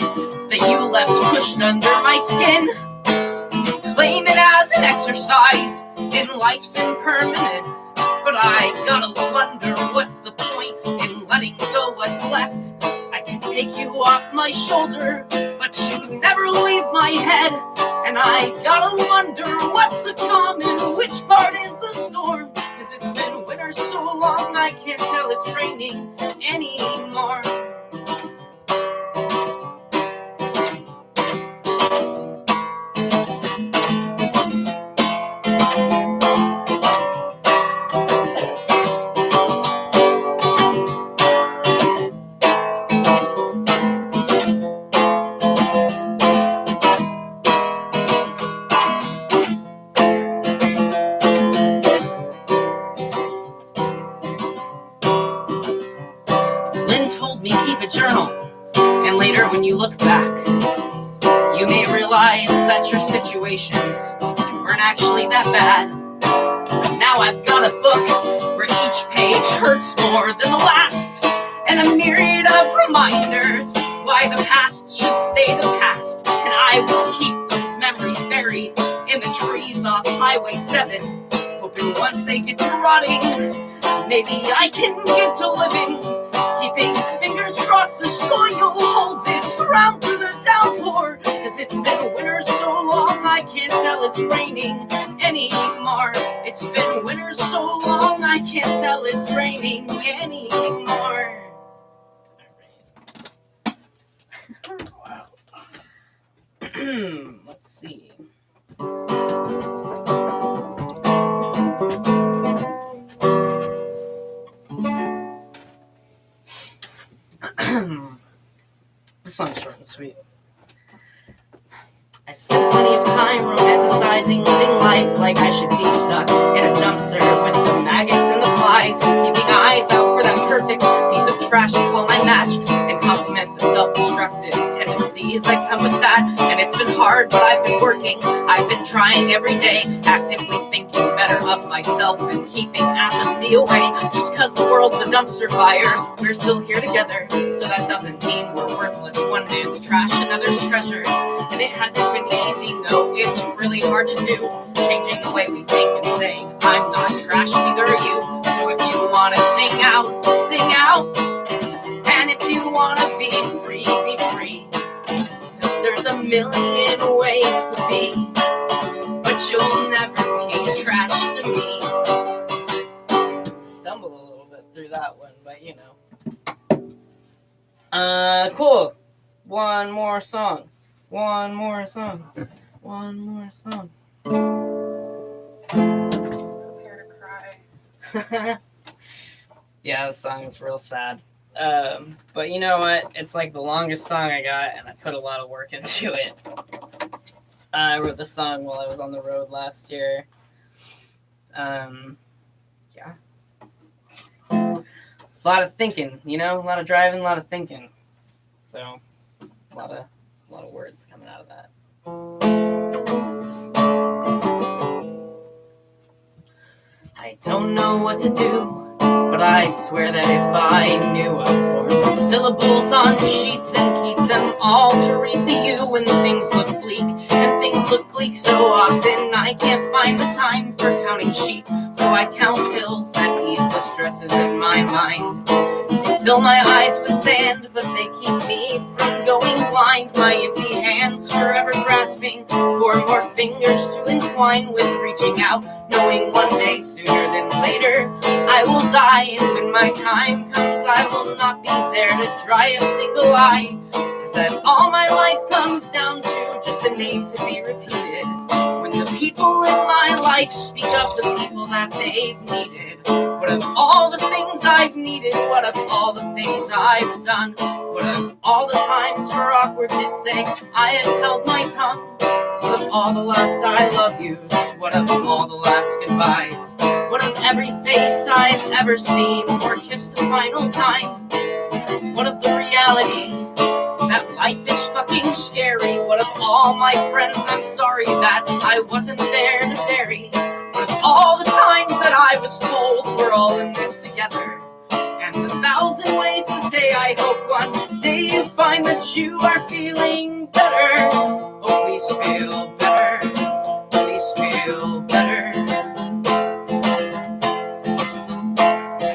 that you left pushed under my skin, and claim it as an exercise in life's impermanence. But I gotta wonder what's the point in letting go what's left. I can take you off my shoulder, but you never leave my head. And I gotta wonder what's the calm and which part is the storm. Cause it's been winter so long I can't tell it's raining anymore. Keep a journal, and later when you look back, you may realize that your situations weren't actually that bad. But now I've got a book where each page hurts more than the last, and a myriad of reminders why the past should stay the past. And I will keep those memories buried in the trees off Highway 7, hoping once they get to rotting, maybe I can get to living. Keeping fingers crossed the soil holds its ground through the downpour. Cause it's been winter so long I can't tell it's raining anymore. It's been winter so long I can't tell it's raining anymore. Wow. Let's see. This song's short and sweet. I spent plenty of time romanticizing living life like I should be stuck in a dumpster with the maggots and the flies, and keeping eyes out for that perfect piece of trash to call my match and compliment the self-destructive tendencies that come with that. And it's been hard, but I've been working. I've been trying every day, actively thinking better of myself and keeping apathy away. Just cause the world's a dumpster fire, we're still here together. So that doesn't mean we're worthless. One man's trash, another's treasure. And it hasn't been easy, no, it's really hard to do. Changing the way we think and saying, I'm not trash, neither are you. So if you wanna sing out, sing out. And if you wanna be free, be free. Cause there's a million ways to be, but you'll never be trash to me. Stumbled a little bit through that one, but you know. Cool. One more song. One more song. One more song. Prepare to cry. Yeah, this song is real sad. But you know what? It's like the longest song I got, and I put a lot of work into it. I wrote the song while I was on the road last year. Yeah. A lot of thinking, you know? A lot of driving, a lot of thinking. So, a lot of words coming out of that. I don't know what to do But I swear that if I knew, I'd form the syllables on sheets and keep them all to read to you when things look bleak. And things look bleak so often I can't find the time for counting sheep. So I count pills that ease the stresses in my mind. They fill my eyes with sand, but they keep me from going blind. My empty hands forever grasping for more fingers to entwine with, reaching out, knowing one day sooner than later I will die. And when my time comes, I will not be there to dry a single eye. Is that all my life comes down to? Just a name to be repeated. When the people in my life speak of the people that they've needed. What of all the things I've needed? What of all the things I've done? What of all the times for awkwardness' sake I have held my tongue? What of all the last I love yous? What of all the last goodbyes? What of every face I've ever seen or kissed a final time? What of the reality that life is fucking scary? What of all my friends I'm sorry that I wasn't there to bury? What of all the times that I was told we're all in this together? And 1,000 ways to say I hope one day you find that you are feeling better. Oh, please feel better. Please feel better.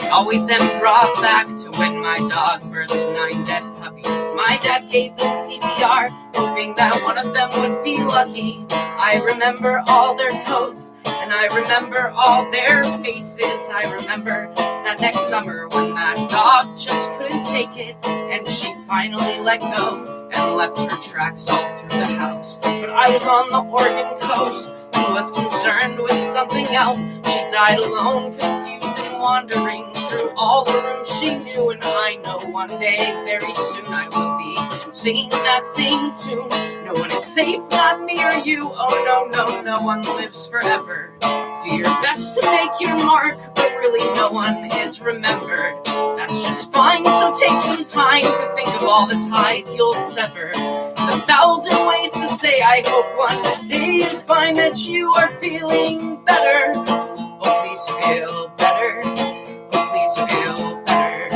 Always am brought back to when my dog birthed 9 dead puppies. My dad gave them CPR, hoping that one of them would be lucky. I remember all their coats, and I remember all their faces. I remember that next summer when that dog just couldn't take it, and she finally let go and left her tracks all through the house. But I was on the Oregon coast and was concerned with something else. She died alone, confused and wandering through all the rooms she knew. And I know one day, very soon, I will be singing that same tune. No one is safe, not me or you. Oh no, no, no one lives forever. Do your best to make your mark, but really no one is remembered. That's just fine, so take some time to think of all the ties you'll sever. 1,000 ways to say I hope one day you find that you are feeling better. Oh, please feel better. Oh, please feel better.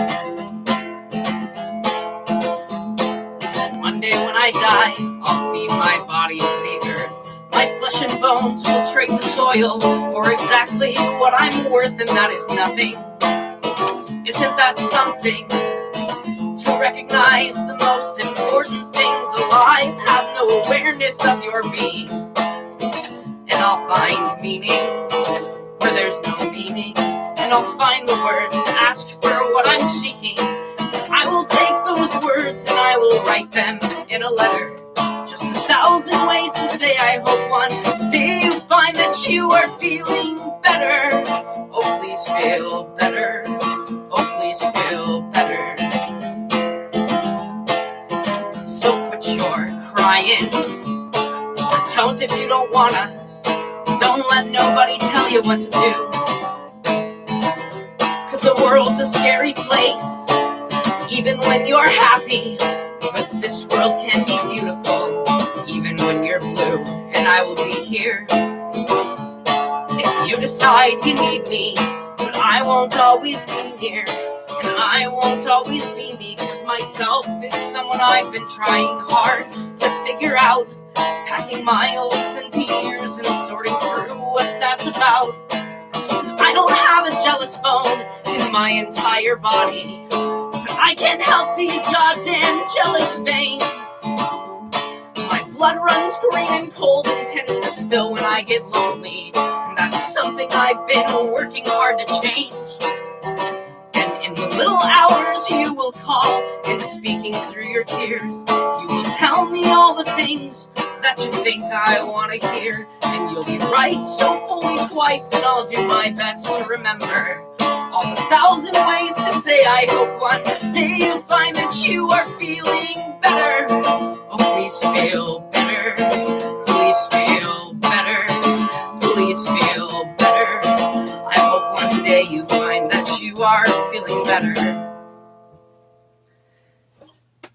One day when I die, I'll feed my body to the earth. My flesh and bones will trade the soil for exactly what I'm worth, and that is nothing. Isn't that something? To recognize the most important things alive, have no awareness of your being. And I'll find meaning where there's no meaning, and I'll find the words to ask for what I'm seeking. I will take those words and I will write them in a letter. Just 1,000 ways to say I hope one day you find that you are feeling better. Oh, please feel better. Oh, please feel better. So quit your crying, or don't if you don't wanna. Don't let nobody tell you what to do, 'cause the world's a scary place, even when you're happy. But this world can be beautiful, even when you're blue. And I will be here if you decide you need me. But I won't always be near, and I won't always be me, 'cause myself is someone I've been trying hard to figure out. Packing miles into years and sorting through what that's about. I don't have a jealous bone in my entire body, but I can't help these goddamn jealous veins. My blood runs green and cold and tends to spill when I get lonely, and that's something I've been working hard to change. And in the little hours you will call, and speaking through your tears, you will tell me all the things that you think I want to hear. And you'll be right so fully twice, and I'll do my best to remember all the 1,000 ways to say I hope one day you find that you are feeling better. Oh, please feel better. Please feel better. Please feel better. I hope one day you find that you are feeling better.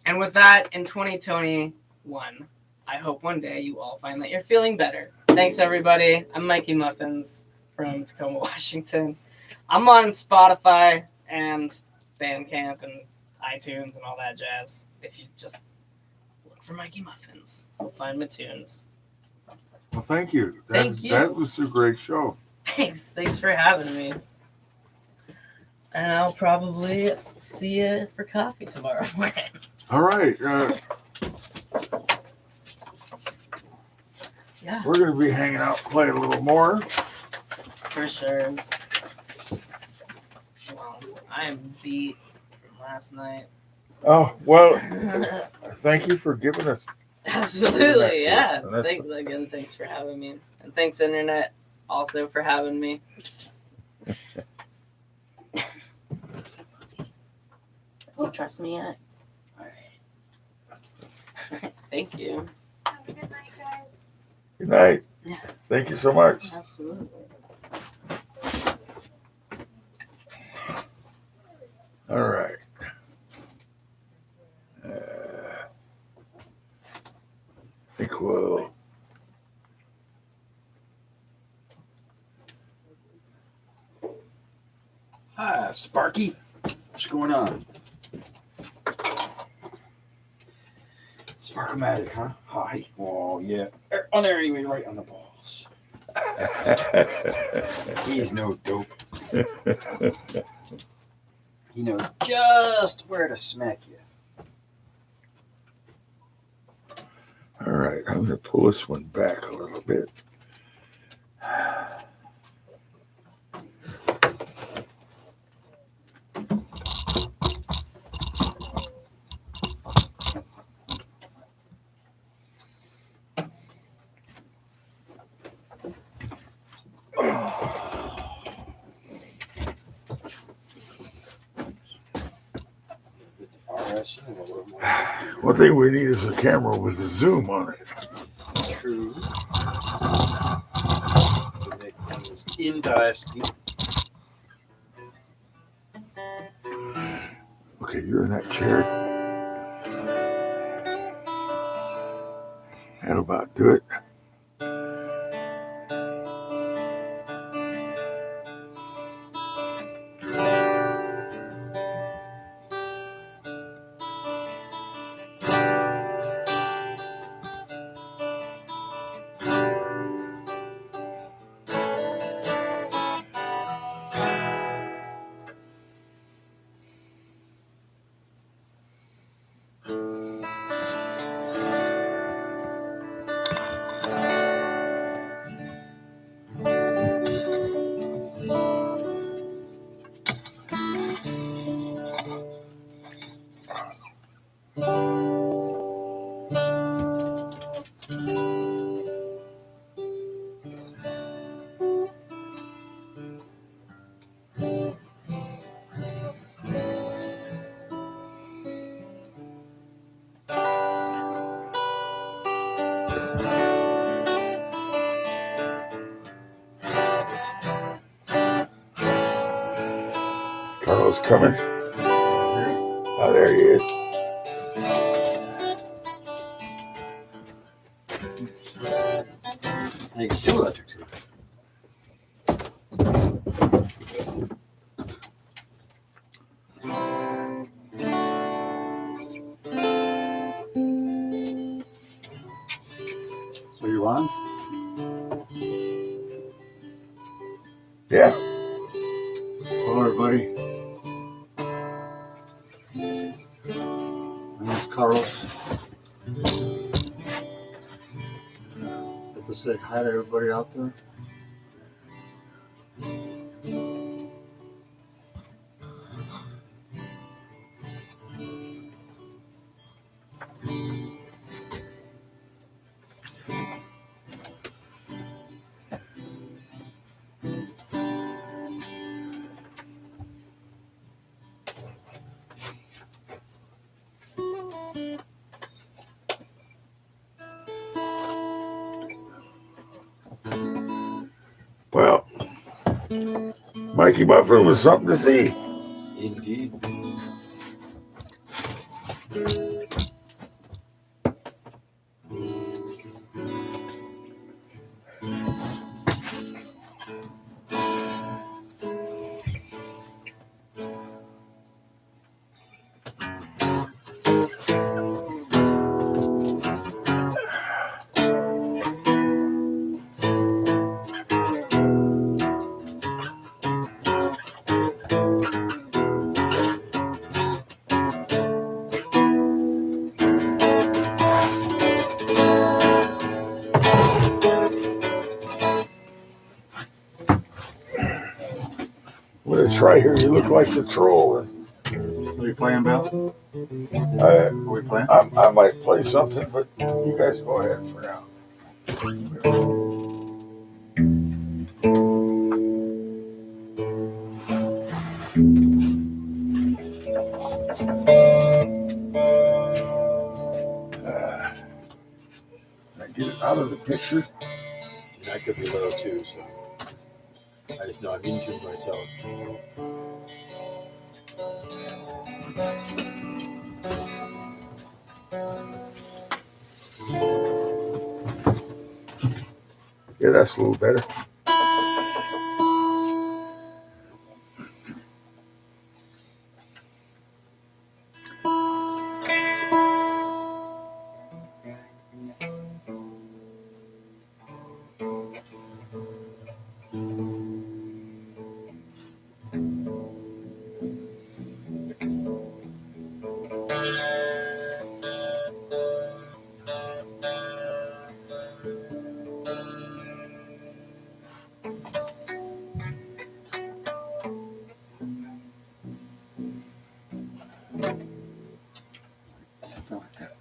And with that, in 2021, I hope one day you all find that you're feeling better. Thanks, everybody. I'm Mikey Muffins from Tacoma, Washington. I'm on Spotify, and Bandcamp and iTunes and all that jazz. If you just look for Mikey Muffins, you'll find my tunes. Well, thank you. Thank you. That was a great show. Thanks for having me. And I'll probably see you for coffee tomorrow morning. All right. Yeah, We're going to be hanging out, play a little more. for sure. Well, I am beat from last night. Oh, well, thank you for giving us. Absolutely, yeah. That's- Thanks for having me. And thanks, Internet, also for having me. You trust me yet? All right. Thank you. Have a good night, guys. Good night. Yeah. Thank you so much. Absolutely. All right. I think we'll. Hi, Sparky. What's going on? Sparkomatic, huh? Hi. Oh, yeah. Unerringly me right on the balls. He's no dope. He knows just where to smack you. All right, I'm going to pull this one back a little bit. It's RS. One thing we need is a camera with a zoom on it. True. To make things interesting. Okay, you're in that chair. That'll about do it. Carlos coming. Oh, there he is. I get two electric too. So you on? Yeah. Hello, everybody. My name's Carlos. Like to say hi to everybody out there. Well, Mikey Muffin was something to see. Indeed. right here. You look like the troll. Are you playing, Bill? I, Are we playing? I might play something, but you guys go ahead for now. Can I get it out of the picture? And I could be low too, so I just know I'm in tune myself. Yeah, that's a little better. Something like that.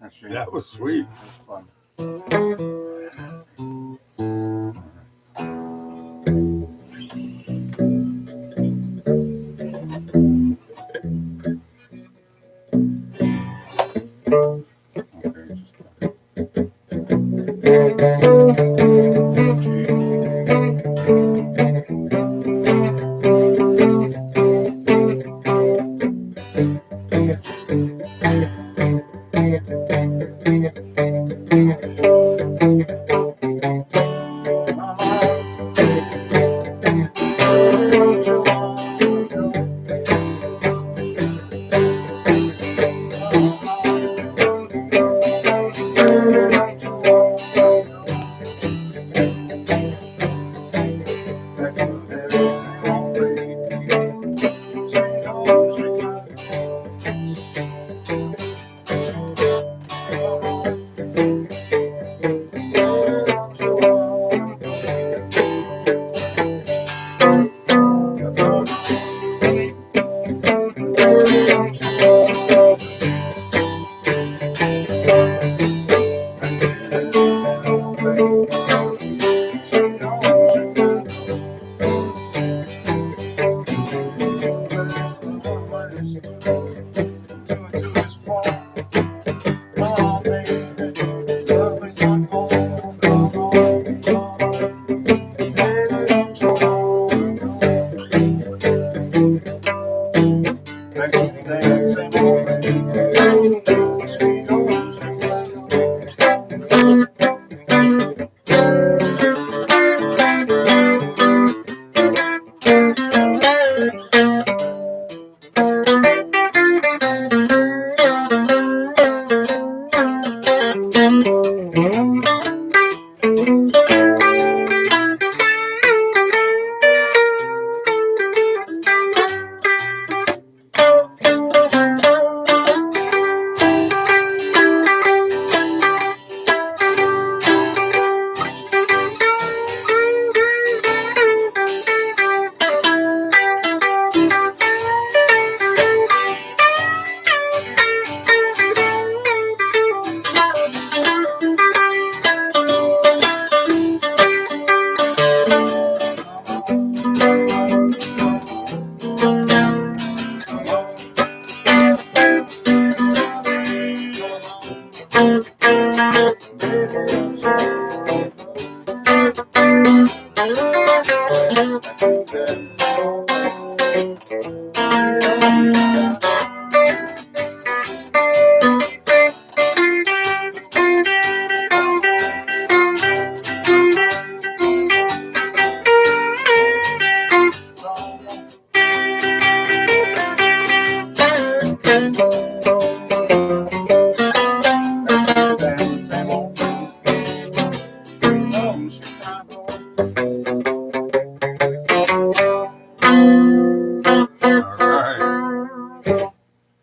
Actually, That was sweet. That was fun. Okay,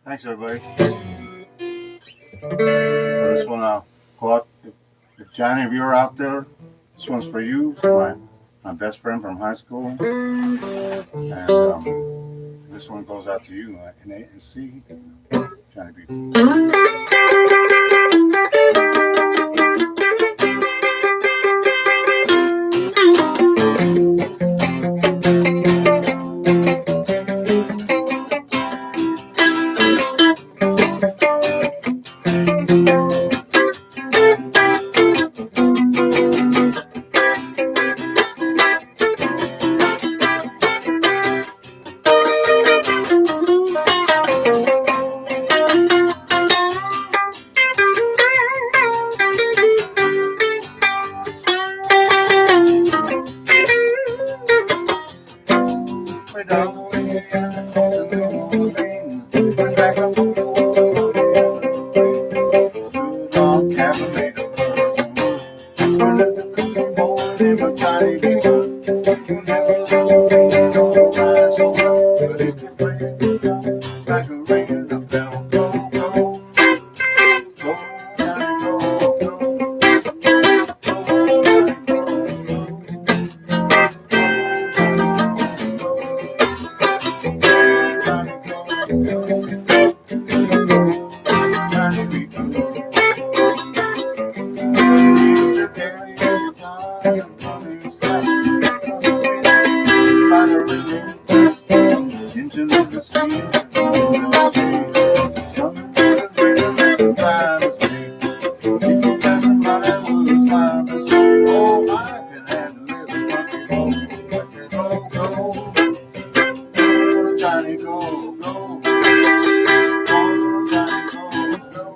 Thanks, everybody. So this one, go out. If Johnny, if you're out there, this one's for you, my best friend from high school. And this one goes out to you, in A and C, Johnny B.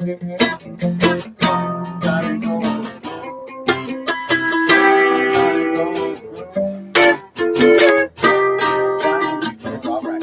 All right.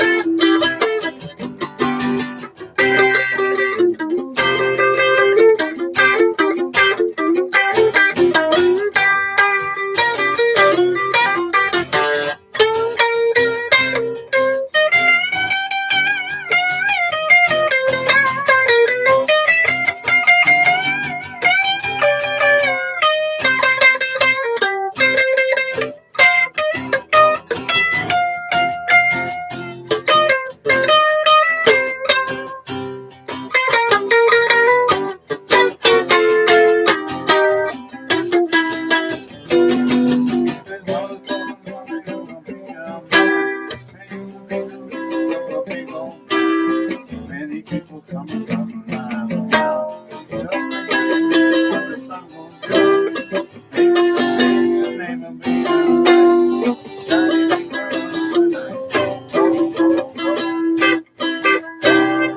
Many people coming from miles around just to hear the music when the sun goes down. Maybe someday your name will be on the list. Johnny be girl tonight. Go, go, go.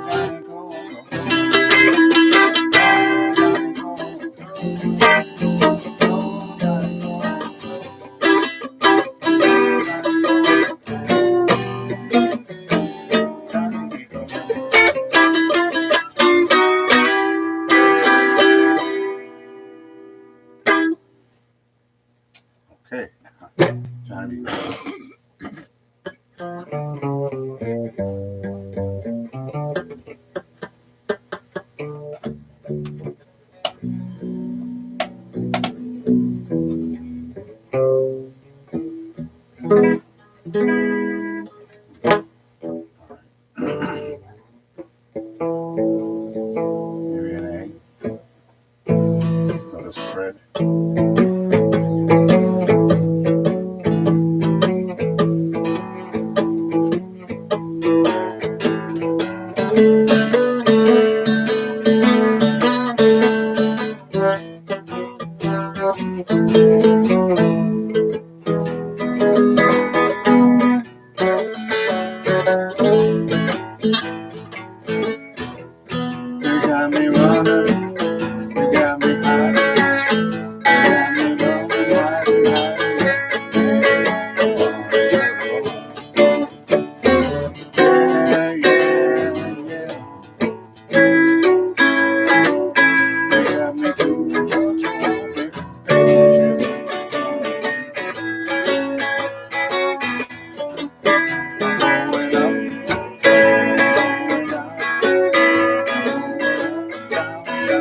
Johnny, go, go. Johnny, go, go. Johnny, go. Okay, Johnny, be great. Maybe an egg. Another spread. You got me running, you got me hiding, you got me running, hiding, hiding. Yeah, yeah, yeah. You got me doing what you want me to do. Going up, going down, going up, down, down.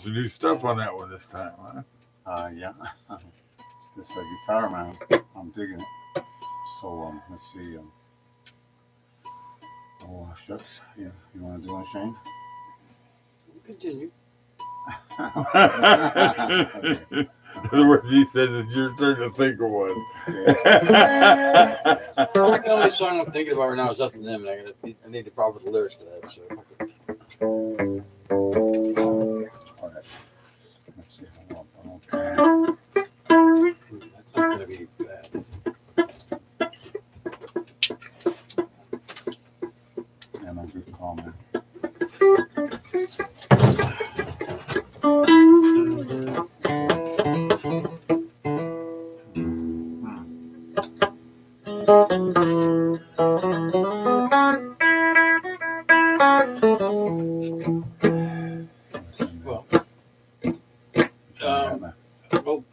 some new stuff on that one this time, huh? Yeah. It's this guitar, man. I'm digging it. So, let's see. Oh, shucks. Yeah, you want to do it, Shane? Continue. Okay. In other words, he says it's your turn to think of one. The only song I'm thinking about right now is Us and Them, and I need to probably the lyrics for that. So. All right. Let's see. Okay. That's not going to be bad. Yeah, no, good call, man.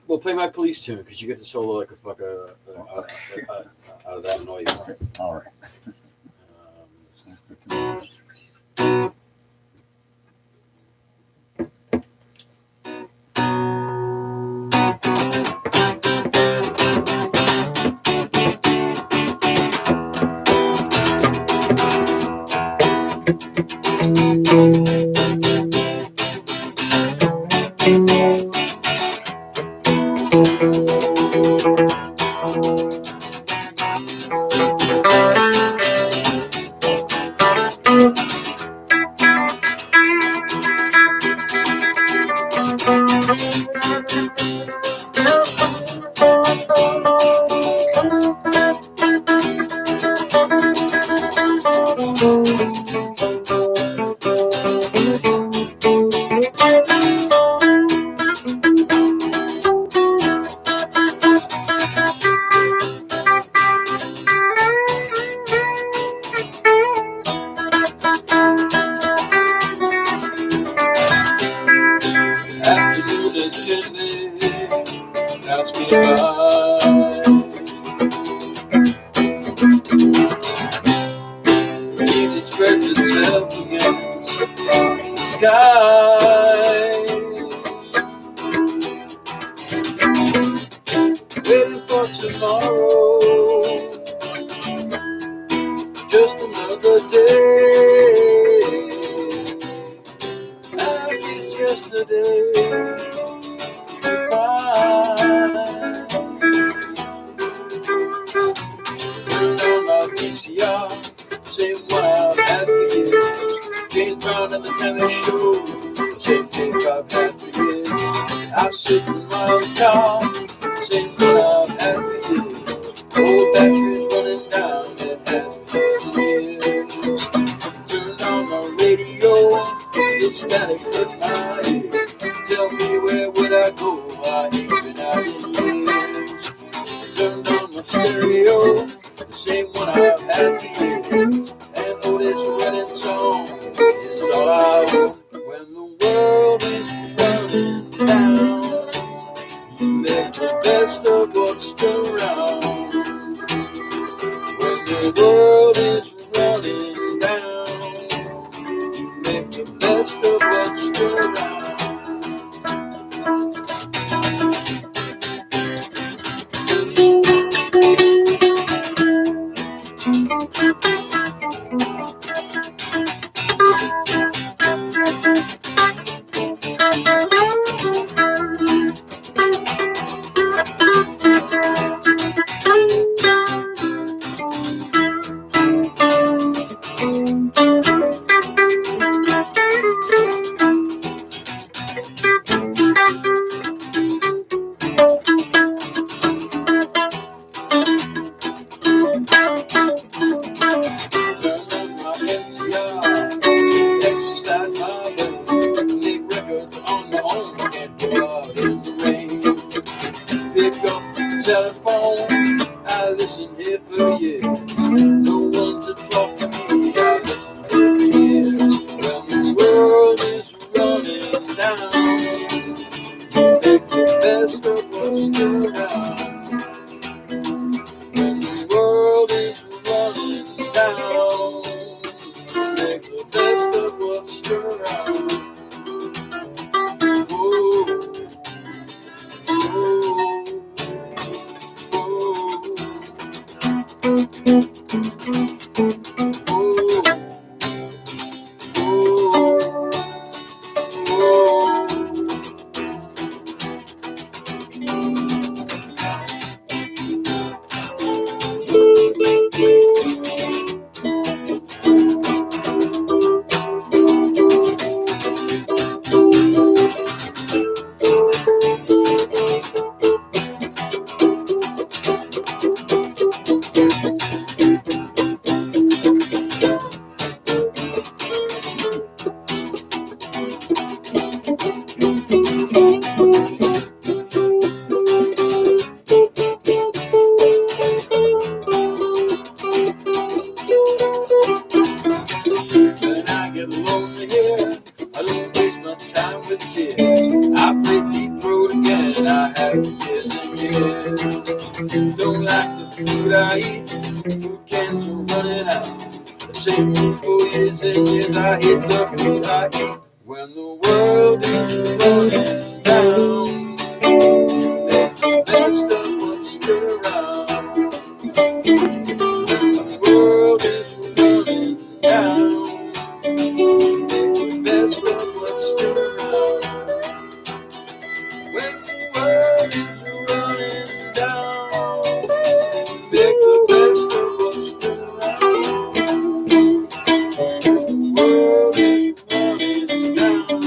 We'll play my police tune because you get the solo like a fuck out of that noise. All right. Afternoon is gently pass me by. The evening spreads itself against the sky, waiting for tomorrow. Just another day, like it's yesterday. VCR, same one I've had for years. James Brown and the Tennis Show, the same thing I've had for years. I sit in my car, same one I've had for years. Old batteries running down, it has been years. Turn on my radio, it's static, hurts my ears. Tell me where would I go, I ain't been out in years. Turned on my stereo, the same one I've had for years. And Otis Redding song is all I own. When the world is running down, make the best of what's around. When the world is running down, make the best of what's around. Telephone, I listen here for years. No one to talk to me, I listen here for years. When the world is running down, make the best of what's still around. When the world is running down, make the best of what's still around. When I get lonely here, I don't waste my time with tears. I play deep road again, I have years and years. Don't like the food I eat, food cans are running out. The same food for years and years, I hate the food I eat. When the world is running down, make the best of what's still around. When the world is running down, best of what's still around. When the world is running down, make the best of what's still around. When the world is running down,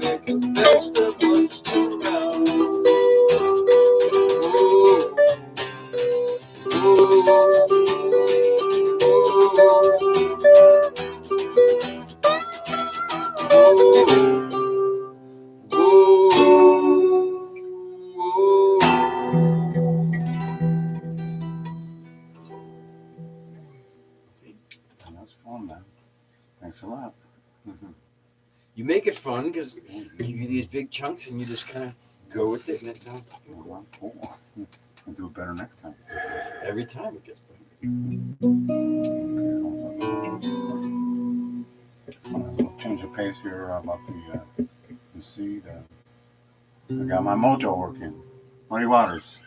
make the best of what's still around. Oh, oh, That's fun, man. Thanks a lot. You make it fun because you do these big chunks and you just kind of go with it, and it sounds fucking cool. Well, cool. I'll do it better next time. Every time it gets better. I'll change the pace here about the seed. I got my mojo working. Muddy Waters.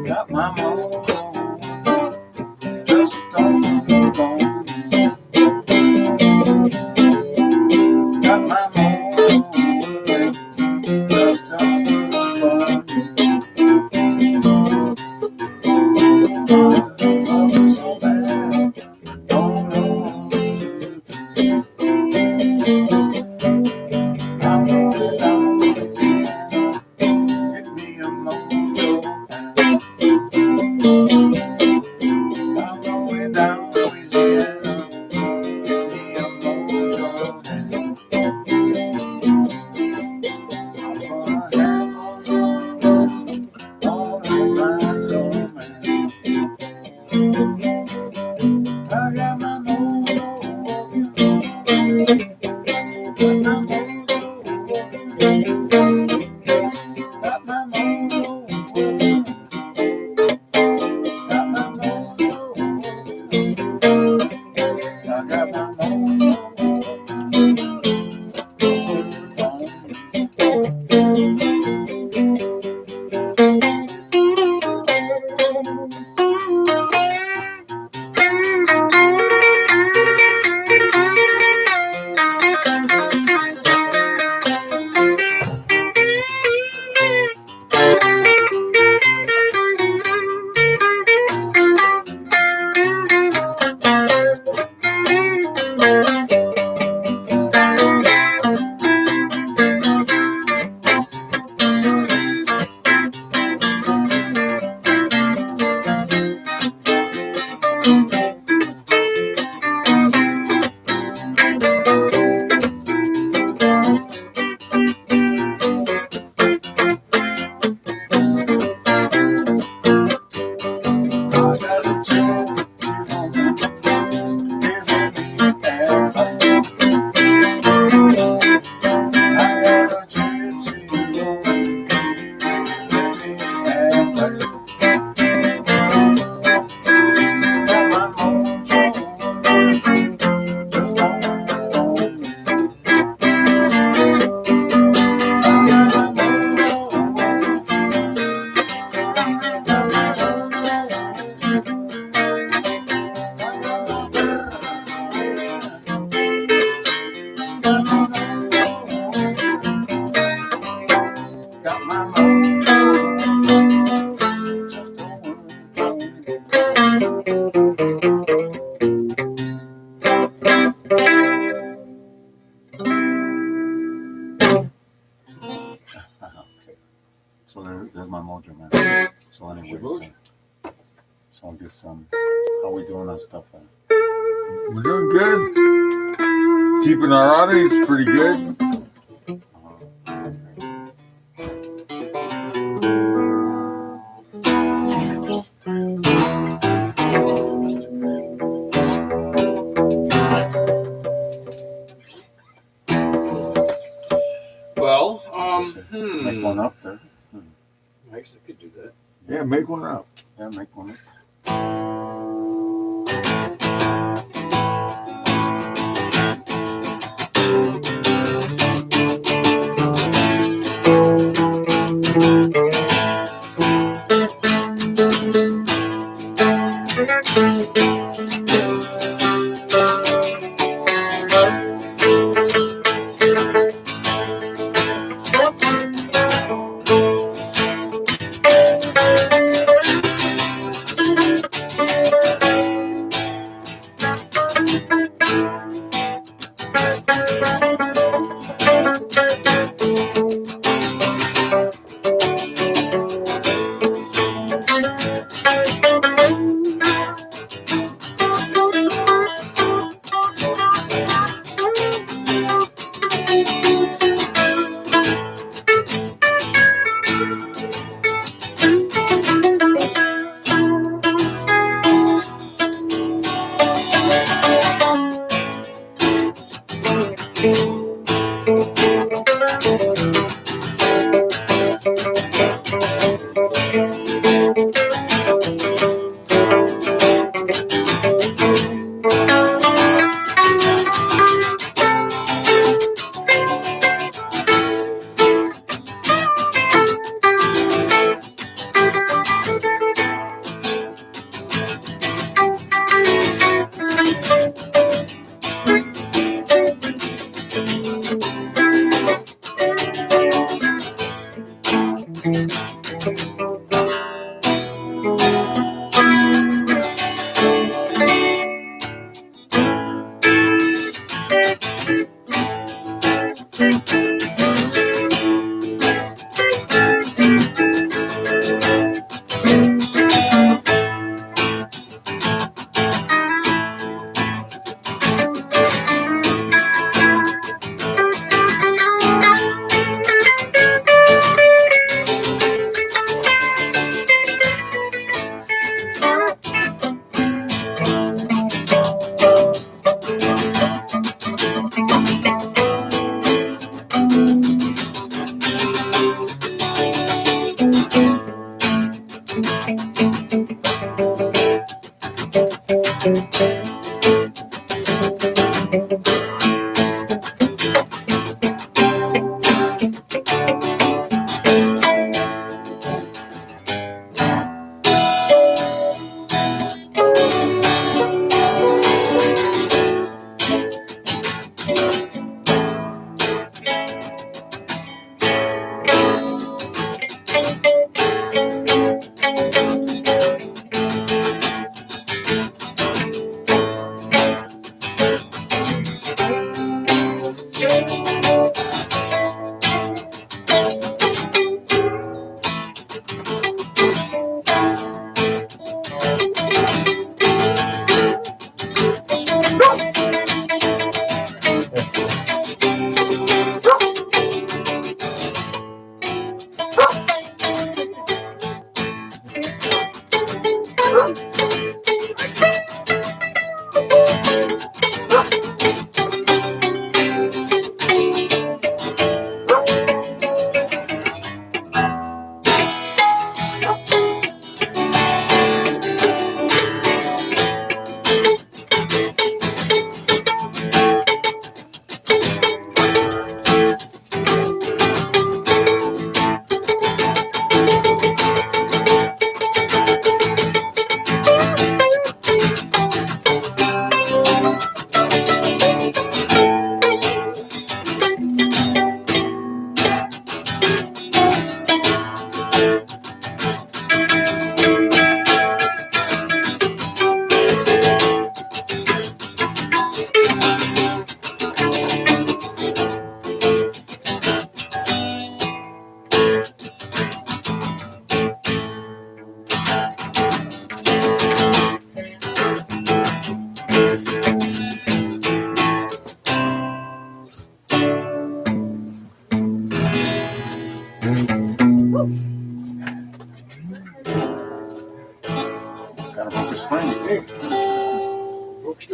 Got my mojo just on the phone. Got my mojo just on the phone. I love it so bad, don't know what to do. I'm going down Louisiana, get me a mojo. I'm going down Louisiana, get me a mojo. I'm gonna have all of my romance. I got my mojo, got my mojo, got my mojo. Got my mojo. I got my mojo. There's my mojo, man. So anyway, Mojo. so I guess how we doing on stuff? We're doing good. Keeping our audience pretty good. Well, Make one up there. I guess I could do that. Yeah, make one up. Yeah, make one up.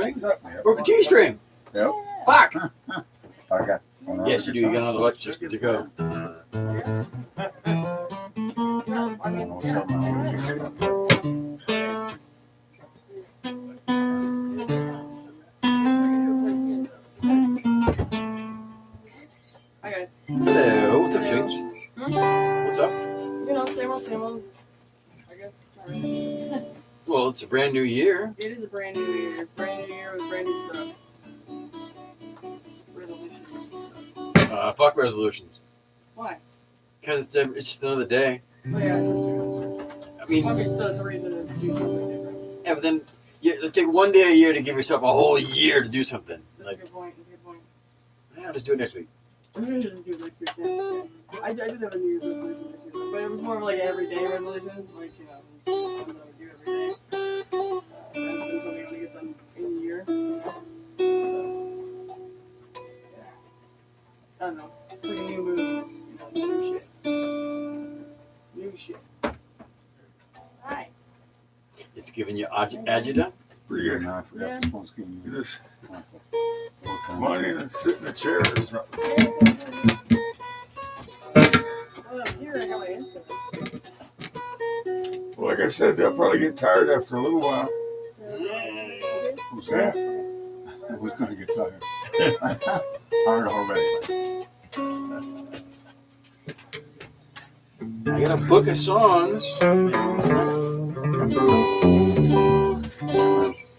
string? What's up, man? Broke a G string. Yep. Fuck. I got one. Yes, you do. You got another watch just to go. I mean, What's up, man? Hi guys. Hello. What's up, James? What's up? You know, same old. I guess. Not really. Well, it's a brand new year. It is a brand new year. Brand new year with brand new stuff. Resolutions and stuff. Fuck resolutions. Why? Because it's just another day. Oh yeah, that's true. I mean, Okay, so it's a reason to do something different. yeah, but then it'll take one day a year to give yourself a whole year to do something. That's Like, a good point. That's a good point. yeah, just do it next week. I'm gonna do it next week. Yeah. I did have a New Year's resolution this year, but it was more of like an everyday resolution. Like, you know, it was something I would do every day. Rather than something I'm gonna get done in a year. You know? So, yeah. I don't know. It's like a new move. You know, new shit. New shit. Hi. It's giving you agita. Yeah. No, I forgot the phone screen. You just What come on in and sit in the chair or something. Oh, here I got my answer. Well, like I said, they'll probably get tired after a little while. Who's that? Who's gonna get tired? Tired already. I got a book of songs.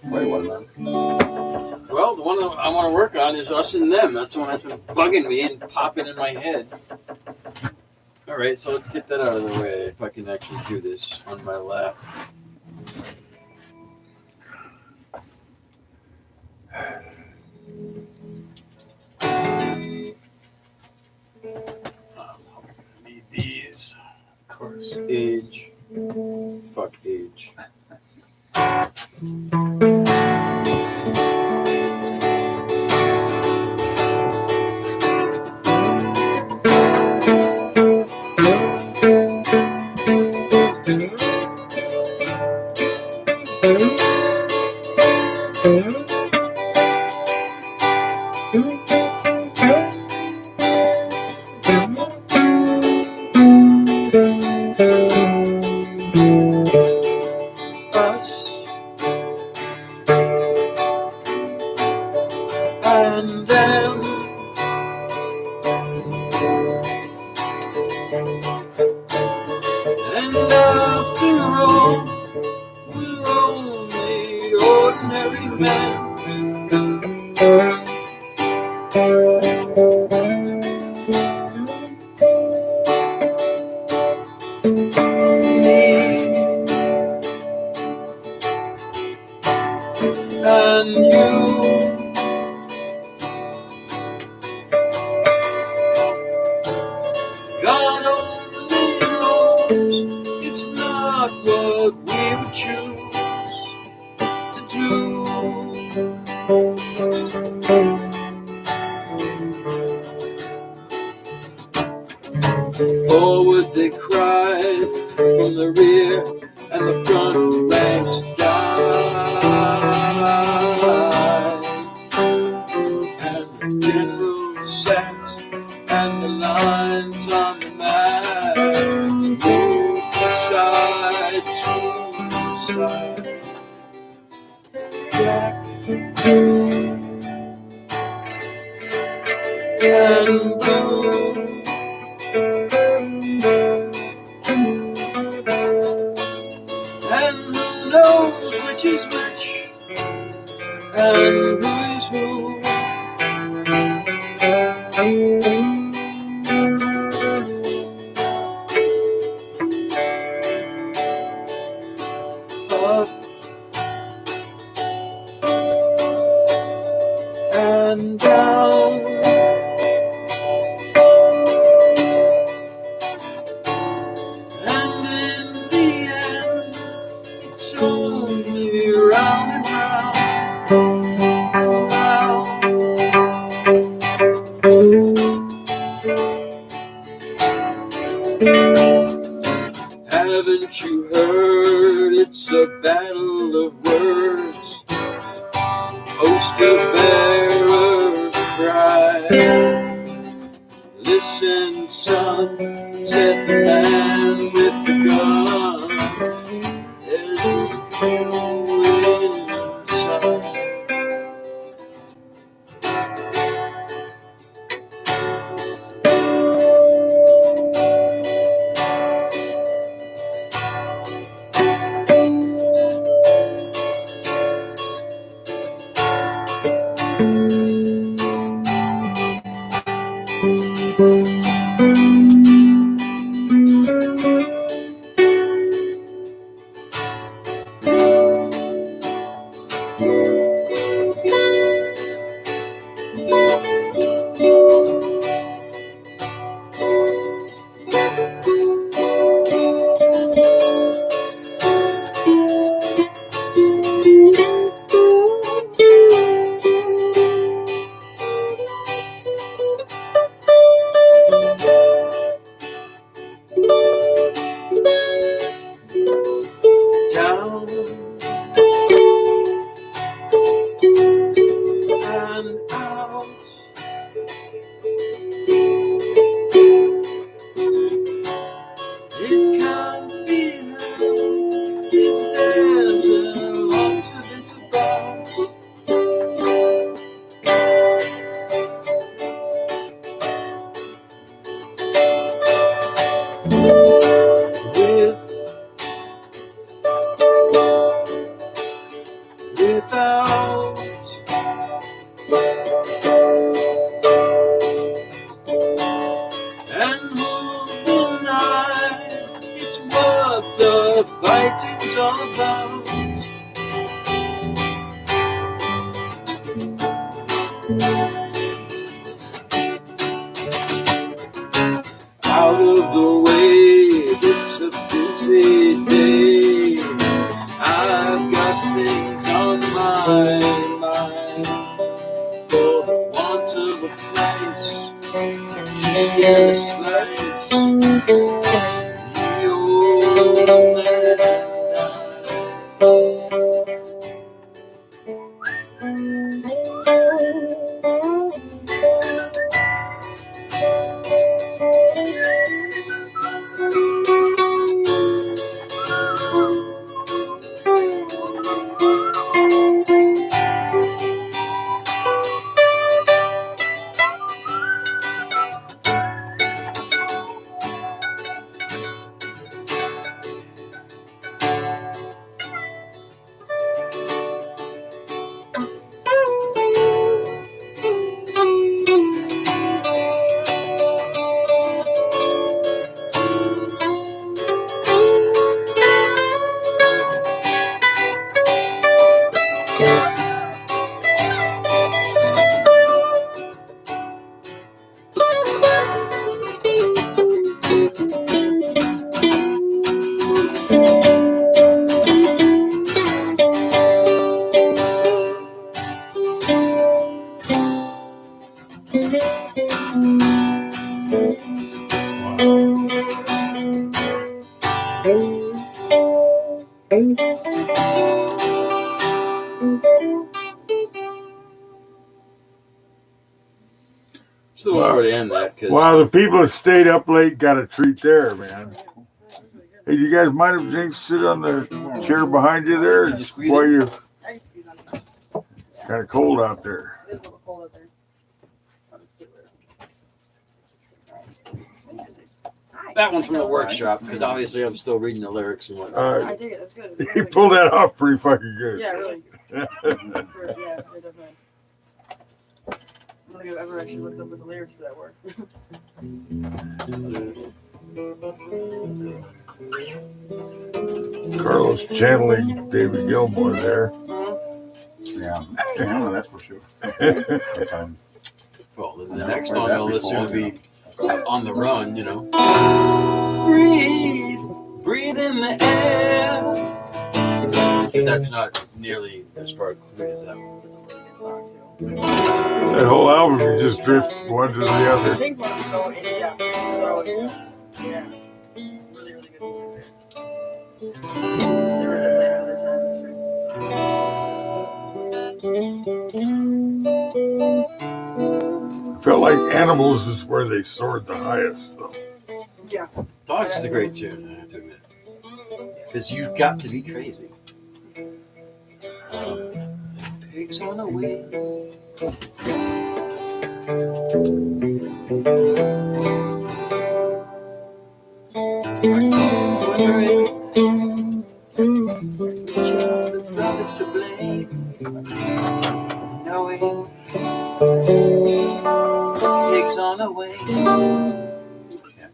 Wait, what, man? Well, the one that I want to work on is Us and Them. That's the one that's been bugging me and popping in my head. All right, so let's get that out of the way if I can actually do this on my lap. I need these. Of course, age. Fuck age. Us and them. And after all, we're only ordinary men. Me and you. God only knows it's not what we would choose to do. Forward they cried from the rear, and the front ranks died. And the general sat, and the lines on the map moved from side to side. Black and blue. And who knows which is which, and who is who. Up and down, and in the end, it's only round and round, round. rising sun, set the man with the gun. There's real inside. Down and out. It can't be helped. It's there's a lot of it about. Without. And who will deny it's what the fighting's all about? Out of the way, it's a busy day. I've got things on my mind. For the want of a place, tea and a slice, the old man died. So we'll already end that. Wow, the people that stayed up late got a treat there, man. Hey, do you guys mind if Jinx sit on the chair behind you there? Did you squeeze While it? you I can squeeze on it. kind of cold out there. It is a little cold out there. I'll just sit there. Hi. That one's from the workshop because obviously I'm still reading the lyrics and whatnot. I dig it. That's good. It's You really pulled good. that off pretty fucking good. Yeah, really. Yeah, definitely. I don't think I've ever actually looked up what the lyrics for that were. Carlos channeling David Gilmour there. Yeah, that's for sure. Yes, Well, the next song I'll listen to be On the Run, you know. Breathe, breathe in the air. But that's not nearly as far clear as that one. It's a really good song, too. That whole album can just drift one to the The other. Pink one is so in depth. So in depth. Yeah. Really, really good. Never heard that another time, for sure. felt like Animals is where they soared the highest, though. Yeah. Dogs is a great tune, I have to admit. Because you've got to be crazy. Pigs on the wing. Wondering which of the brothers to blame. Knowing pigs on the wing. Yeah.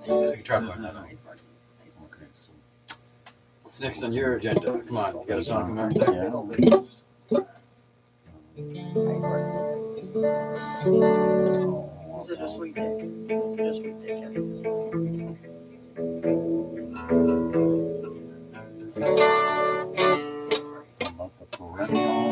There's a guitar player, not on. Okay, so What's next on your agenda? Come on, you got a song coming up there? Such a sweet dick. Such a sweet dick. Yes, it is. about the perennial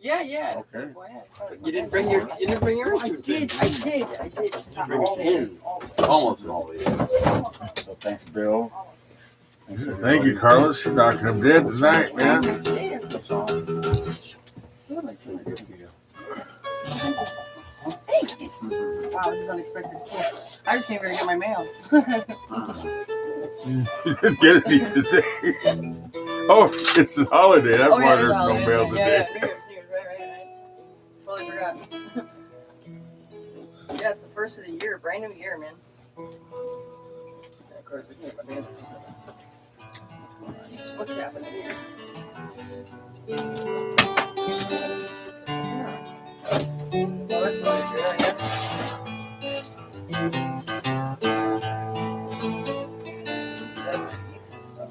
Yeah, yeah. Okay. Why not? You didn't bring your I did. Almost all the year. So thanks, Bill. Thanks, Thank you, Carlos. You're knocking them dead tonight, man. That's all. Wow, this is unexpected. I just came here to get my mail. You didn't get any today. Oh, it's a holiday. That's why there's no mail today. Yeah, right. Totally forgot. Yeah, it's the first of the year, brand new year, man. And of course, I can't get my mail. What's happening here? Well, that's probably good, I guess. That's easy stuff.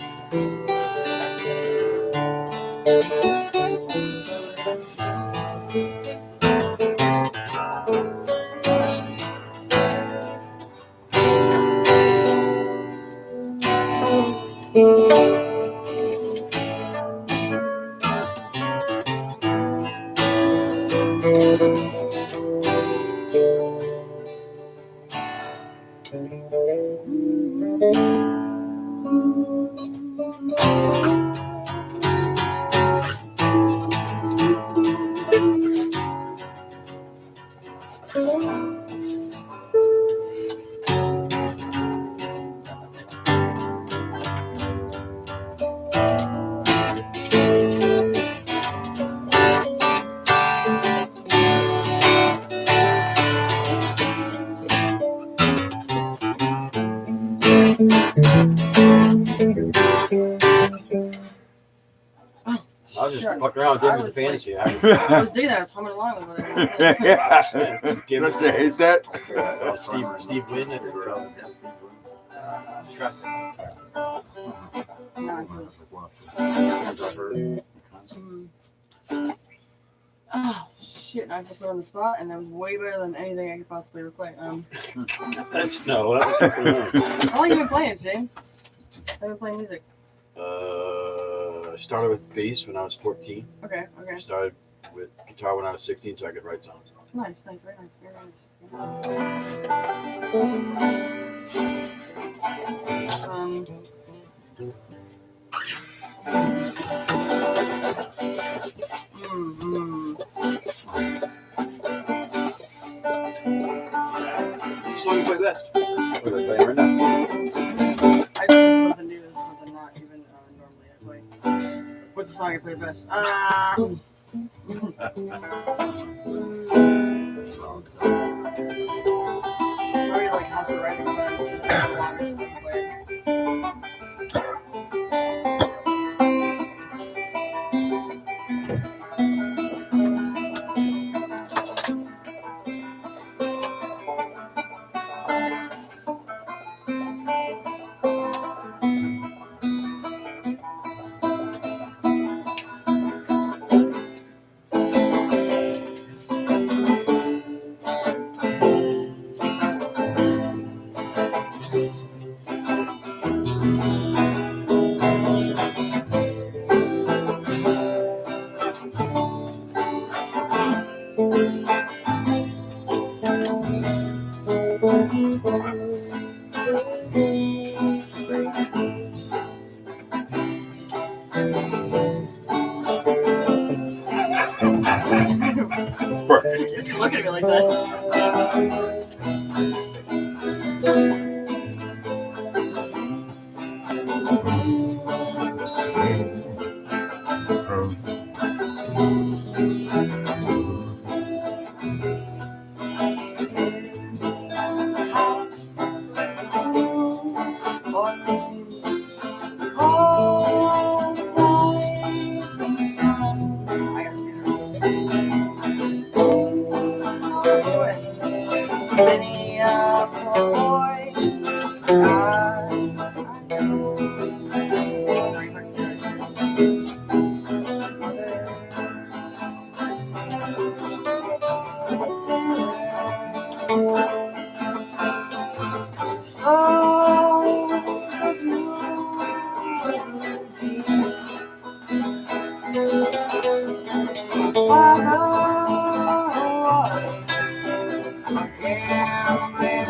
I was just fucking around with Game as a Fantasy. I was digging that. I was humming along with whatever. Yeah. Game Don't you hate that? Steve Wynn, I think. Traffic. Oh shit! I just put on the spot, and that was way better than anything I could possibly replay. No, that was something else. How long have you been playing, Shane? I've been playing music. I started with bass when I was 14. Okay. I started with guitar when I was 16 so I could write songs. Nice, very nice. What's the song you play best? What are they playing right now? I just something new. This is something not even normally I play. What's the song I play best? Probably like House of Rising Sun, which is the longest I play. You look at me like that. Yeah.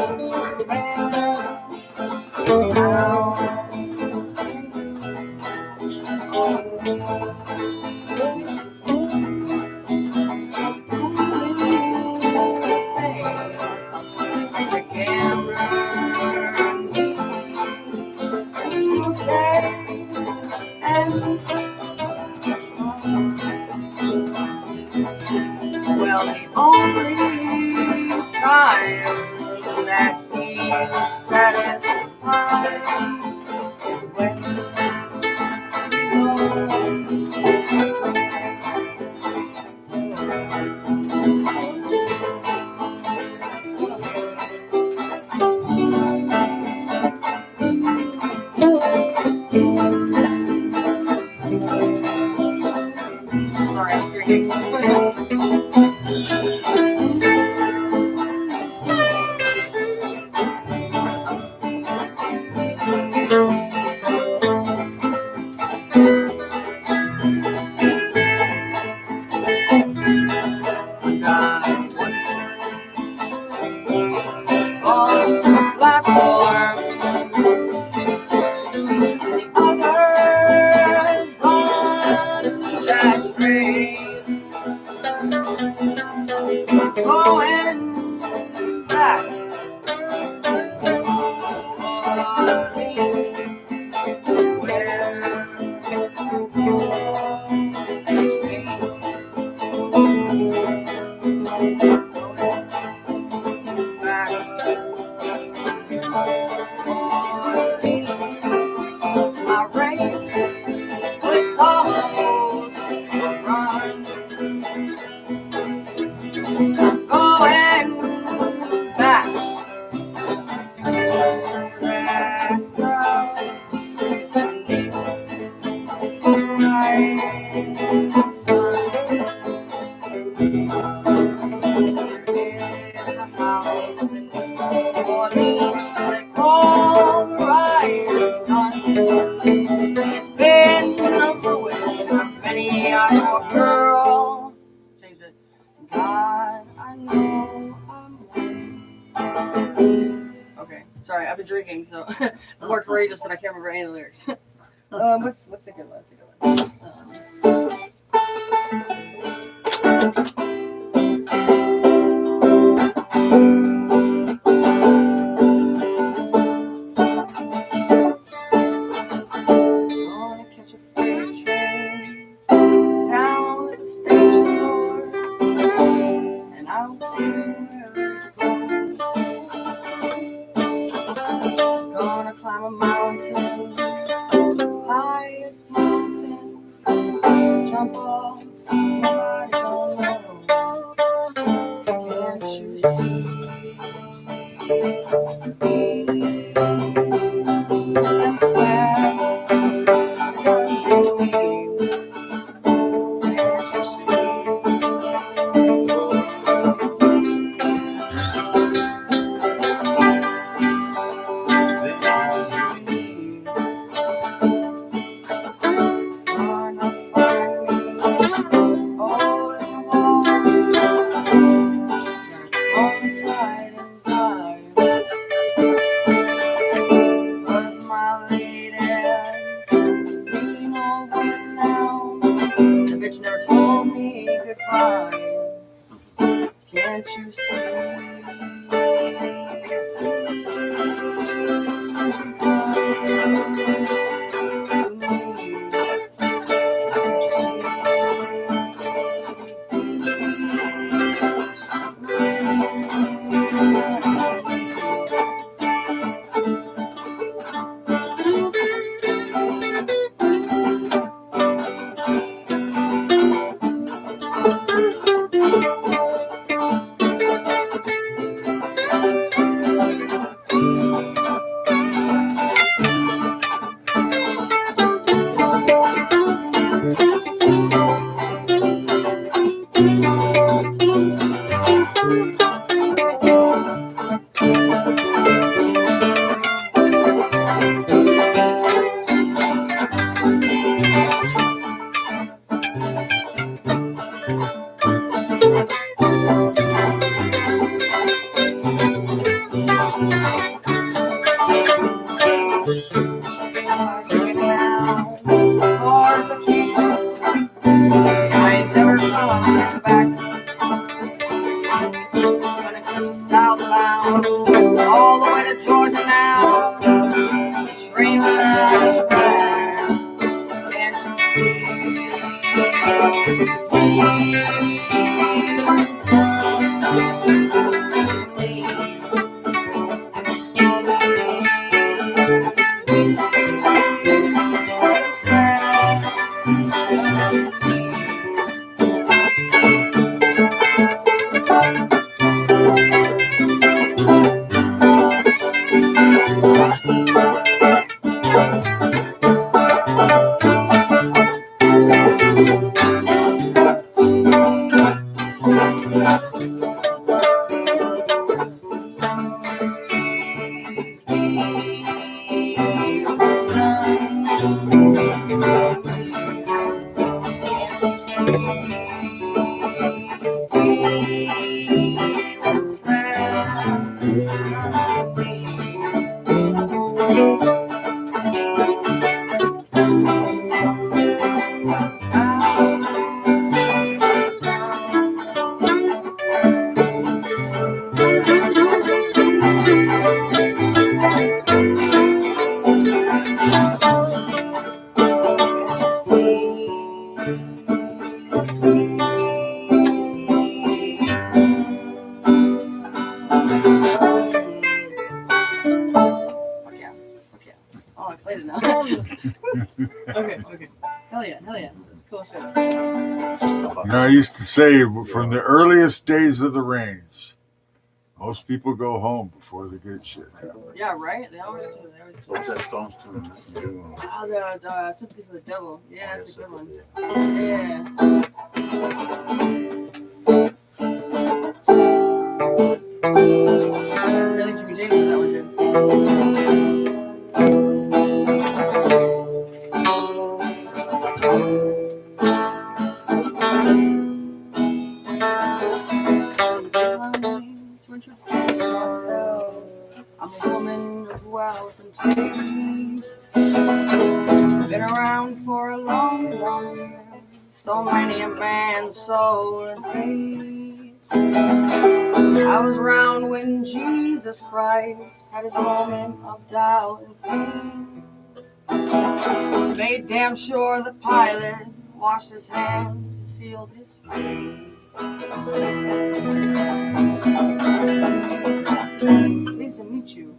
sing, so I'm more courageous, but I can't remember any of the lyrics. What's a good one? What's a good one? Gonna catch a freight train down at the station door, and I don't care where it goes. Gonna climb a mountain, highest mountain, jump off, nobody don't know. Can't you see? I'm sad. Never told me goodbye. Can't you see? Southbound, all the way to Georgia now. The train went out of track. Can't excited now. Okay. Hell yeah. This is cool shit. You know, I used to say from the earliest days of the range, most people go home before the good shit happens. Yeah, right? They always do. So what's that Stones tune you do? Oh, the Sympathy for the Devil. Yeah, that's a good one. Yeah. I think Jimmy James was that one too. I'm a woman as well as and takes. Been around for a long, long time. So many a man's soul and hate. I was around when Jesus Christ had his moment of doubt and pain. Made damn sure the pilot washed his hands and sealed his fate. Pleased to meet you.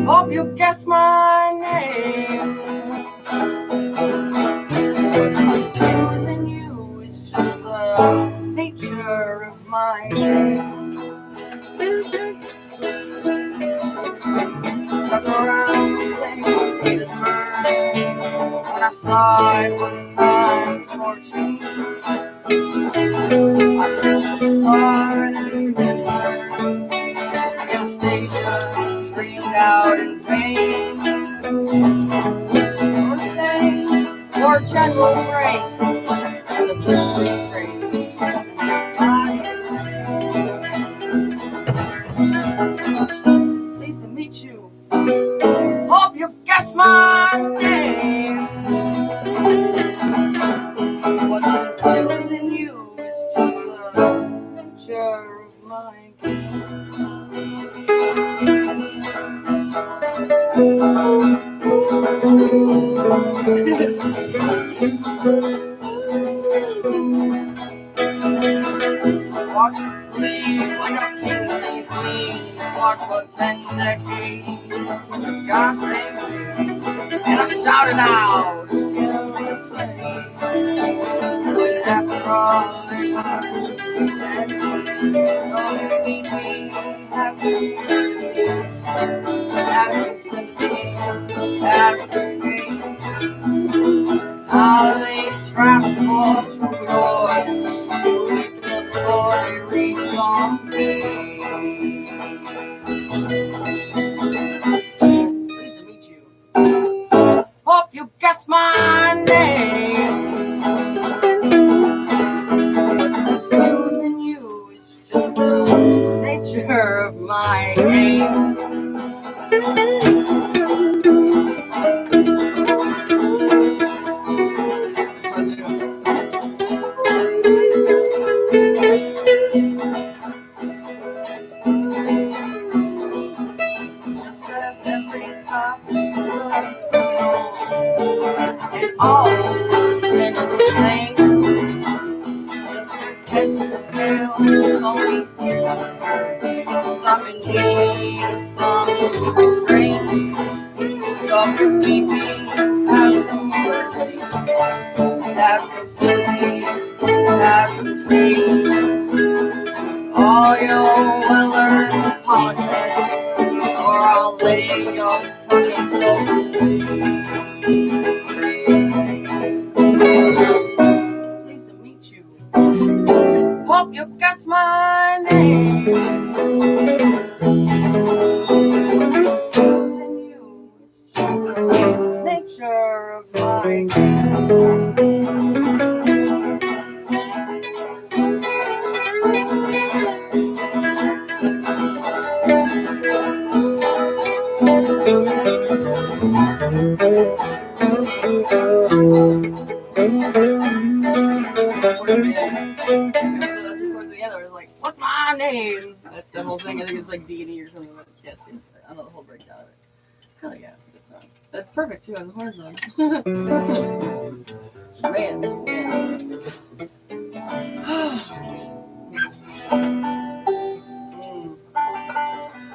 Hope you guess my name. Losing you is just the nature of my game. Stuck around the same Petersburg when I saw it was time for change. I saw it in Pittsburgh. Anastasia screamed out in pain. Or General Frank and the Blitzkrieg train. Pleased to meet you. Hope you guess my name. What's confusing you is just the nature of my game. Watch you leave like a king and queen. Watch for 10 decades. God save me. And I shouted out. But after all, so meet me. Have some courtesy. Have some sympathy. Have some taste. I'll leave traps for troubadours. Before they reach long way. Pleased to meet you. Hope you guess my name. What's confusing you is just the nature of my game. All the sinners things, just as heads and tails, only cause I'm in need of some restraints. So keep me, have some mercy, have some sympathy, have some taste. All your well-earned apologies, or I'll lay your fucking soul. Pleased to meet you. Hope you guess my name. Losing you is just the nature of my game. What's my name? That's the whole thing. I think it's like D&E or something. But yes, I know the whole breakdown of it. Hell yeah, it's a good song. That's perfect too on the horns on. Man.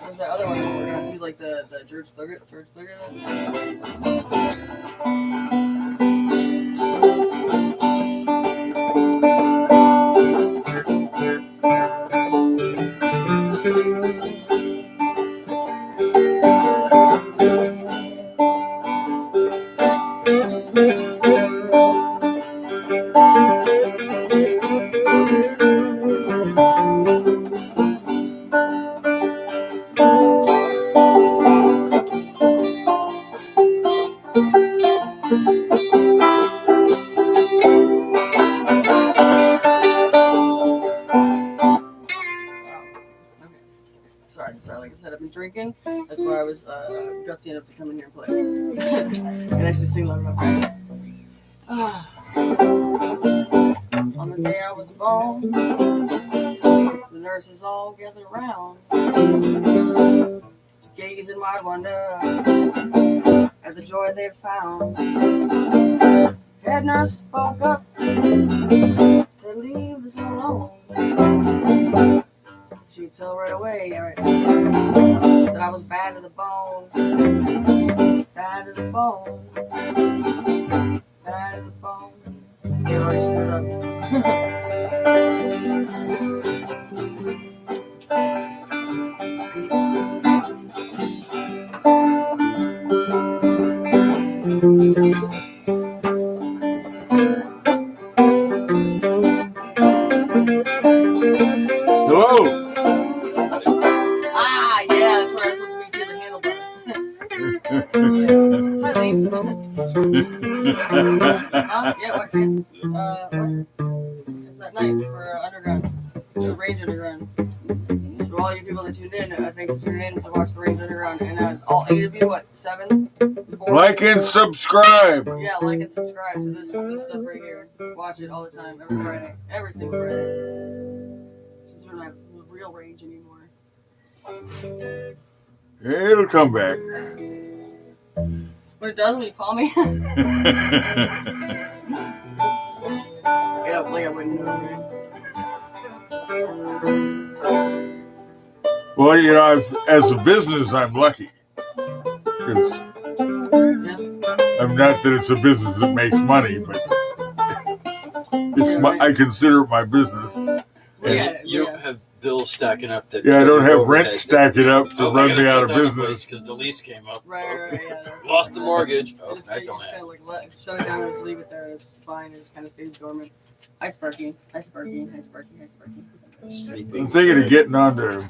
There's that other one we're gonna do, like the George Thurgood. Sorry, like I said, I've been drinking. That's why I was gutsy enough to come in here and play. And actually sing like my friend. On the day I was born, the nurses all gathered around, gazing wide wonder at the joy they'd found. Head nurse spoke up, said, "Leave this one alone." She'd tell right away that I was bad to the bone, bad to the bone, bad to the bone. You already screwed up. Hello. Ah, yeah, that's where I was supposed to meet you at the handlebar. Hi, Lee. Yeah, what? What? It's that night for Underground, the Range Underground. So all you people that tuned in, thanks for tuning in to watch the Range Underground, and all 8 of you, what, 7? 4? Like and subscribe. Yeah, like and subscribe to this stuff right here. Watch it all the time, every Friday, every single Friday. Since we don't have real range anymore. It'll come back. When it does, when you call me. Yeah, like I wouldn't know, right? Well, you know, as a business, I'm lucky. Because I'm not that it's a business that makes money, but it's I consider it my business. You don't have bills stacking up that. Yeah, I don't have overhead rent stacking up to run me out of business. Because the lease came up. Right, yeah. Lost the mortgage. You just kind of like shut it down and just leave it there. It's fine. It just kind of stays dormant. Hi, Sparky. Hi, Sparky. Hi, Sparky. Hi, Sparky. Sleeping. I'm thinking of getting on to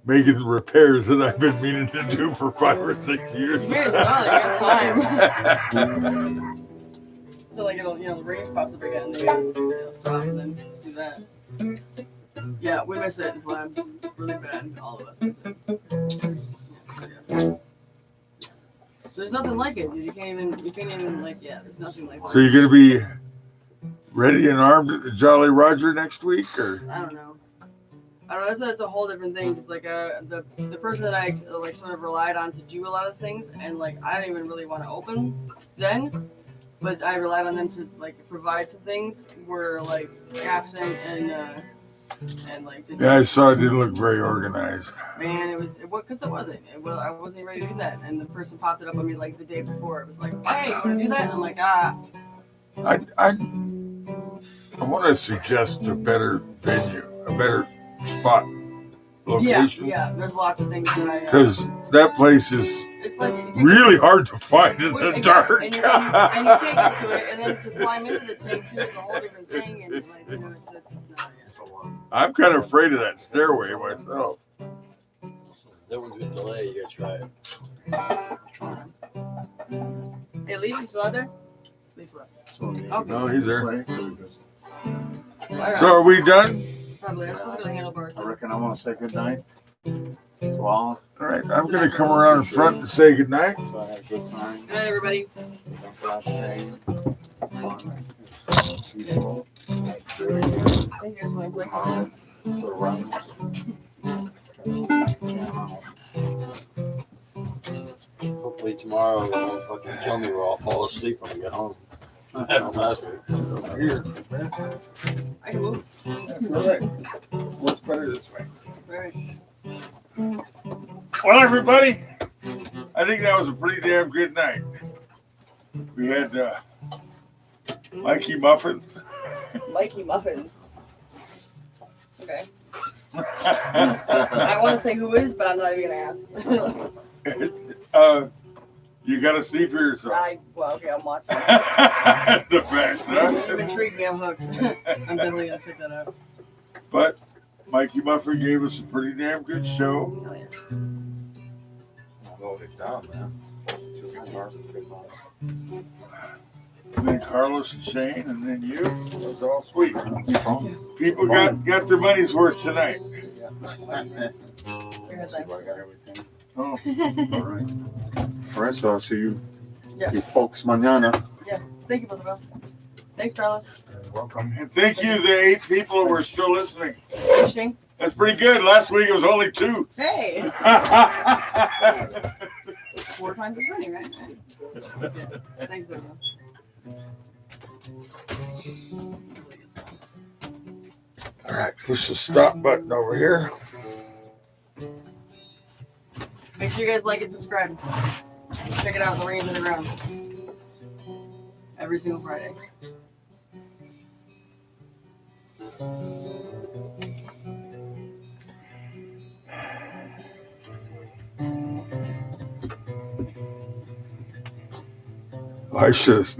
making the repairs that I've been meaning to do for 5 or 6 years. You may as well. You got time. So, like, it'll, the range pops up again, and it'll stop, and then do that. Yeah, we miss it in slabs really bad. All of us miss it. Yeah. There's nothing like it, dude. You can't even, like, there's nothing like it. So you're going to be ready and armed at the Jolly Roger next week, or? I don't know. It's a whole different thing. Cause like the person that I like sort of relied on to do a lot of things, and like I didn't even really want to open then, but I relied on them to like provide some things. Were like absent and like. Yeah, I saw it didn't look very organized. Man, because it wasn't. I wasn't even ready to do that, and the person popped it up on me like the day before. It was like, "Hey, you want to do that?" And I'm like, "Ah." I want to suggest a better venue, a better spot location. Yeah. There's lots of things that because that place is it's like really hard to find in the dark. And you can't get to it, and then to climb into the tank too is a whole different thing. And like, it's I'm kind of afraid of that stairway myself. That one's gonna delay. You gotta try it. Hey, Leaf, you still out there? Leaf left. Okay. No, he's there. Right. So are we done? Probably. I'm supposed to go to handlebars. I reckon I want to say goodnight to all. All right, I'm going to come around in front and say goodnight. So I had a good time. Good night, everybody. Thanks for last day. Fun. Peaceful. I think here's my play. For runs. Hopefully tomorrow it won't fucking kill me where I'll fall asleep when I get home. I had it last week. Here. I can move. That's all right. Works better this way. Right. Well, everybody, I think that was a pretty damn good night. We had Mikey Muffins. Mikey Muffins. Okay. I want to say who is, but I'm not even going to ask. You got to see for yourself. Okay, I'm watching. That's the best, huh? You've intrigued me. I'm hooked. I'm definitely going to check that out. But Mikey Muffin gave us a pretty damn good show. Oh, yeah. I'll hold it down, man. 2 guitars and 2 balls. And then Carlos and Shane, and then you. It was all sweet. People got their money's worth tonight. Your headlights. I got everything. Oh, all right. All right, so I'll see you, Yeah. you folks mañana. Thank you, Brother Bill. Thanks, fellas. You're welcome. And thank you, the 8 people who are still listening. Fishing. That's pretty good. Last week it was only 2. Hey. All 4 times as many, right? Yeah. Thanks, Brother Bill. right, push the stop button over here. Make sure you guys like and subscribe. Check it out, The Range Underground. Every single Friday. I should have